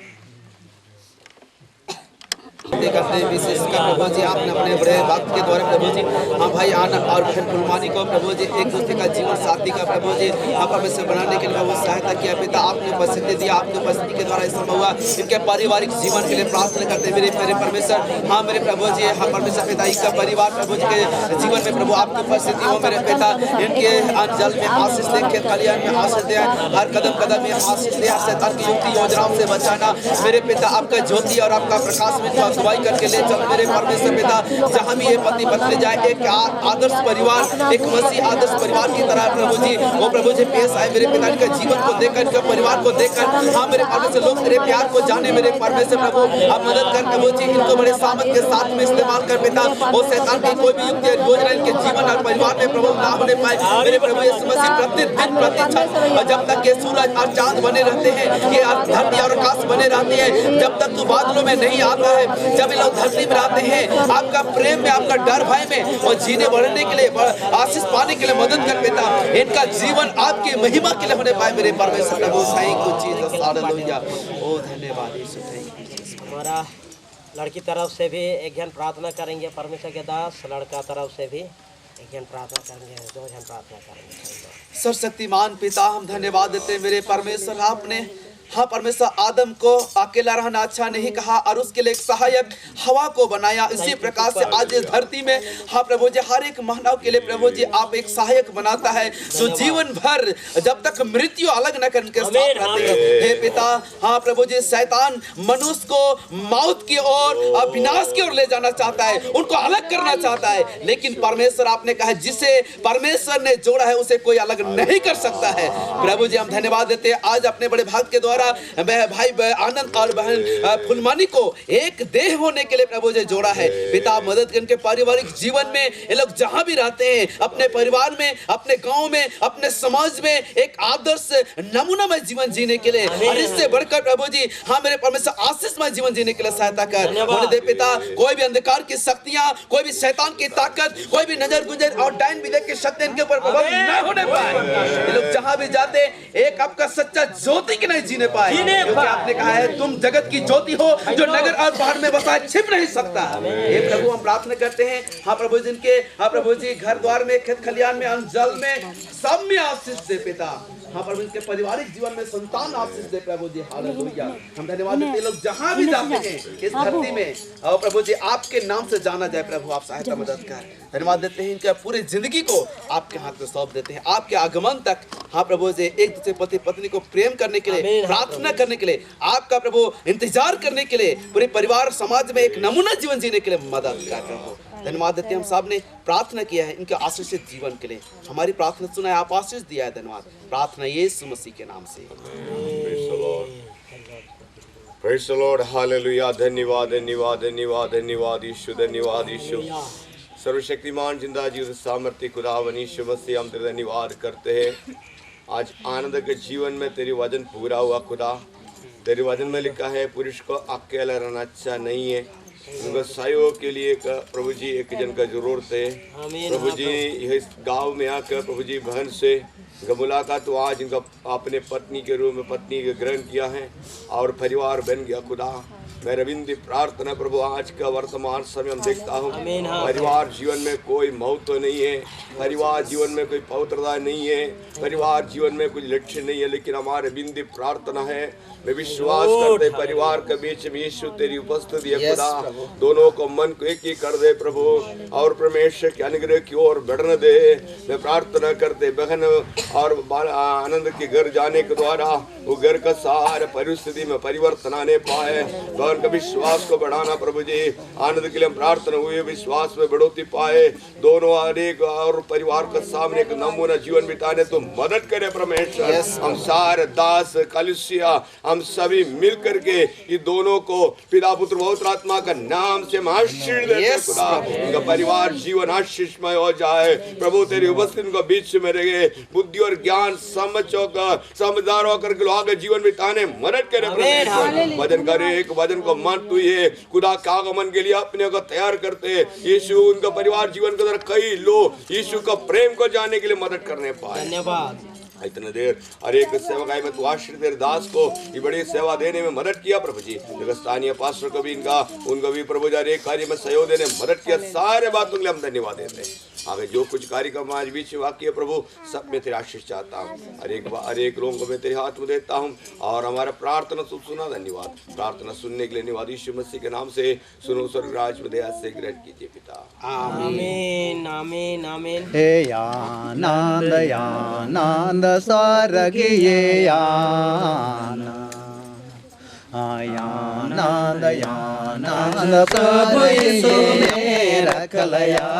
करते हैं विशेष कर प्रभु जी आपने अपने बड़े भक्त के द्वारा प्रभु जी हाँ भाई आनंद और बहन फुलमानी को प्रभु जी एक दूसरे का जीवन साथी का प्रभु जी आप परमेश्वर बनाने के लिए प्रभु सहायता किया पिता आपने उपस्थिति दिया आपकी उपस्थिति के द्वारा संभव हुआ इनके पारिवारिक जीवन के लिए प्रार्थना करते हैं मेरे परमेश्वर हाँ मेरे प्रभु जी हाँ परमेश्वर पिता इनका परिवार प्रभु जी के जीवन में प्रभु आपकी उपस्थिति हो मेरे पिता इनके जल में आशीष दे खेत खलियान में आशीष दे हर कदम कदम में आशीष दे शैतान की युक्ति योजनाओं से बचाना मेरे पिता आपका ज्योति और आपका प्रकाश में अगुवाई करके ले चल मेरे परमेश्वर पिता जहाँ भी ये पति पत्नी जाए एक आदर्श परिवार एक मसीह आदर्श परिवार की तरह प्रभु जी वो प्रभु जी पेश आए मेरे पिता के जीवन को देखकर इनके परिवार को देखकर हाँ मेरे परमेश्वर लोग तेरे प्यार को जाने मेरे परमेश्वर प्रभु आप मदद कर प्रभु जी इनको बड़े सामर्थ के साथ में इस्तेमाल कर पिता वो शैतान की कोई भी युक्ति योजना इनके जीवन और परिवार में प्रभु ना होने पाए मेरे प्रभु यीशु मसीह प्रतिदिन प्रतिक्षण और जब तक ये सूरज और चांद बने रहते हैं ये धरती और आकाश बने रहते हैं जब तक तू बादलों में नहीं आता है जब ये लोग धरती में आते हैं आपका प्रेम में आपका डर भय में और जीने बढ़ने के लिए आशीष पाने के लिए मदद कर देता इनका जीवन आपकी महिमा के लिए होने पाए मेरे परमेश्वर प्रभु कुछ चीज हालेलुया ओ धन्यवाद यीशु हमारा लड़की तरफ से भी एक जन प्रार्थना करेंगे परमेश्वर के दास लड़का तरफ से भी एक जन प्रार्थना करेंगे दो जन प्रार्थना करेंगे सर्वशक्तिमान पिता हम धन्यवाद देते हैं मेरे परमेश्वर आपने हाँ परमेश्वर आदम को अकेला रहना अच्छा नहीं कहा और उसके लिए एक सहायक हवा को बनाया इसी प्रकार से आज इस धरती में हाँ प्रभु जी हर एक मानव के लिए प्रभु जी आप एक सहायक बनाता है जो जीवन भर जब तक मृत्यु अलग न करके साथ रहते हैं हे पिता हाँ प्रभु जी शैतान मनुष्य को मौत की ओर विनाश की ओर ले जाना चाहता है उनको अलग करना चाहता है लेकिन परमेश्वर आपने कहा जिसे परमेश्वर ने जोड़ा है उसे कोई अलग नहीं कर सकता है प्रभु जी हम धन्यवाद देते हैं आज अपने बड़े भक्त के द्वारा भाई आनंद और बहन फुलमानी को एक देह होने के लिए प्रभु जी जोड़ा है पिता मदद कर इनके पारिवारिक जीवन में ये लोग जहां भी रहते हैं अपने परिवार में अपने गांव में अपने समाज में एक आदर्श नमूनामय जीवन जीने के लिए और इससे बढ़कर प्रभु जी हाँ मेरे परमेश्वर आशीषमय जीवन जीने के लिए सहायता कर होने दे पिता कोई भी अंधकार की शक्तियां कोई भी शैतान की ताकत कोई भी नजर गुजर और डायन विदेह की शक्ति इनके ऊपर प्रभाव न होने पाए ये लोग जहां भी जाते एक आपका सच्चा ज्योति की नहीं जीने पाए क्योंकि आपने कहा है तुम जगत की ज्योति हो जो नगर और पहाड़ में बसा छिप नहीं सकता हे प्रभु हम प्रार्थना करते हैं हाँ प्रभु जी इनके हाँ प्रभु जी घर द्वार में खेत खलियान में अंजल में सब में आशीष दे पिता हाँ प्रभु इनके पारिवारिक जीवन में संतान आशीष दे प्रभु जी हालेलुया हम धन्यवाद देते हैं लोग जहां भी जाते हैं इस धरती में और प्रभु जी आपके नाम से जाना जाए प्रभु आप सहायता मदद कर धन्यवाद देते हैं इनके पूरी जिंदगी को आपके हाथ में सौंप देते हैं आपके आगमन तक हाँ प्रभु जी एक दूसरे पति पत्नी को प्रेम करने के लिए प्रार्थना करने के लिए आपका प्रभु इंतजार करने के लिए पूरे परिवार समाज में एक नमूना जीवन जीने के लिए मदद कर प्रभु धन्यवाद देते हैं हम सब ने प्रार्थना किया है इनके आशीषित जीवन के लिए हमारी प्रार्थना सुना है आप आशीष दिया है धन्यवाद प्रार्थना यीशु मसीह के नाम से Praise the Lord, hallelujah, धन्यवाद धन्यवाद धन्यवाद धन्यवाद यीशु धन्यवाद यीशु सर्वशक्तिमान जिंदा जीव सामर्थ्य खुदावन यीशु मसीह हम तेरा धन्यवाद करते हैं आज आनंद के जीवन में तेरी वचन पूरा हुआ खुदा तेरे वचन में लिखा है पुरुष को अकेला रहना अच्छा नहीं है उनका सहयोग के लिए प्रभु जी एक जन का जरूरत है प्रभु जी इस गांव में आकर प्रभु जी बहन से मुलाकात तो आज इनका अपने पत्नी के रूप में पत्नी के ग्रहण किया है और परिवार बन गया खुदा मैं रविंद्र प्रार्थना प्रभु आज का वर्तमान समय हम देखता हूँ परिवार जीवन में कोई मौत तो नहीं है परिवार जीवन में कोई पवित्रता नहीं है परिवार जीवन में कोई लक्ष्य नहीं है लेकिन हमारे बिंदी प्रार्थना है मैं विश्वास करते परिवार के बीच में यीशु तेरी उपस्थिति है खुदा दोनों को मन को एक ही कर दे प्रभु और परमेश्वर के अनुग्रह की ओर बढ़ने दे मैं प्रार्थना करते बहन और आनंद के घर जाने के द्वारा वो घर का सारे परिस्थिति में परिवर्तन आने पाए भगवान का विश्वास को बढ़ाना प्रभु जी आनंद के लिए प्रार्थना हुई विश्वास में बढ़ोतरी पाए दोनों अनेक और परिवार के सामने एक नमूना जीवन बिताने तो मदद करे परमेश्वर हम सारे दास कलिसिया हम सभी मिल करके ये दोनों को पिता पुत्र पवित्र आत्मा का नाम से आशीष देते खुदा इनका परिवार जीवन आशीषमय हो जाए प्रभु तेरी उपस्थिति को बीच में रहे बुद्धि और ज्ञान समझदार होकर आगे जीवन बिताने मदद करे वजन करे एक वजन उनको मन तू ये खुदा के आगमन के लिए अपने को तैयार करते। यीशु उनका परिवार जीवन के अंदर कई लोग यीशु का प्रेम को जानने के लिए मदद करने पाए। धन्यवाद। इतने देर हर एक सेवकाई में तू आश्रित तेरे दास को ये बड़ी सेवा देने में मदद किया प्रभु जी। स्थानीय पास्टर को भी उनको भी प्रभु जी हर एक कार्य में सहयोग देने में मदद किया। सारे बातों के लिए हम धन्यवाद देते हैं। आगे जो कुछ कार्यक्रम आज बीच में वाक्य प्रभु सब में तेरा आशीष चाहता हूँ। हर एक लोगों को मैं तेरे हाथ में देता हूँ और हमारा प्रार्थना सुना। धन्यवाद। प्रार्थना सुनने के लिए धन्यवाद। यीशु मसीह के नाम से सुनो स्वर्ग राज में दया से ग्रहण कीजिए पिता। आमीन आमीन आमीन। हे आनंद स्वर्गीय आनंद प्रभु यीशु में रखलया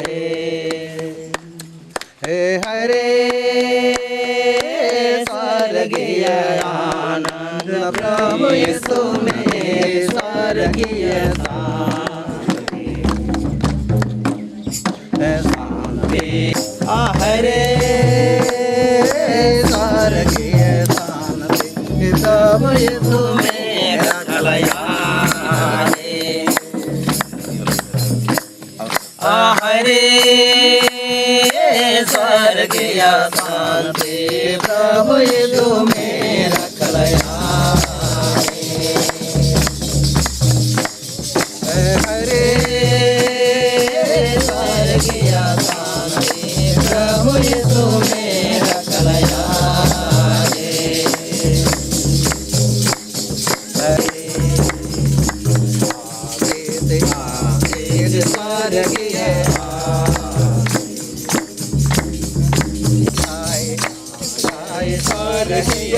हे हरे स्वर्गीय आनंद प्रभु यीशु में स्वर्गीय शांति हरे स्वर्गीय शांति प्रभु यीशु में रखलया हरे स्वर्गीय शांति प्रभु यीशु में रखलया हरे स्वर्गीय शांति प्रभु यीशु में रखलया स्वर्गीय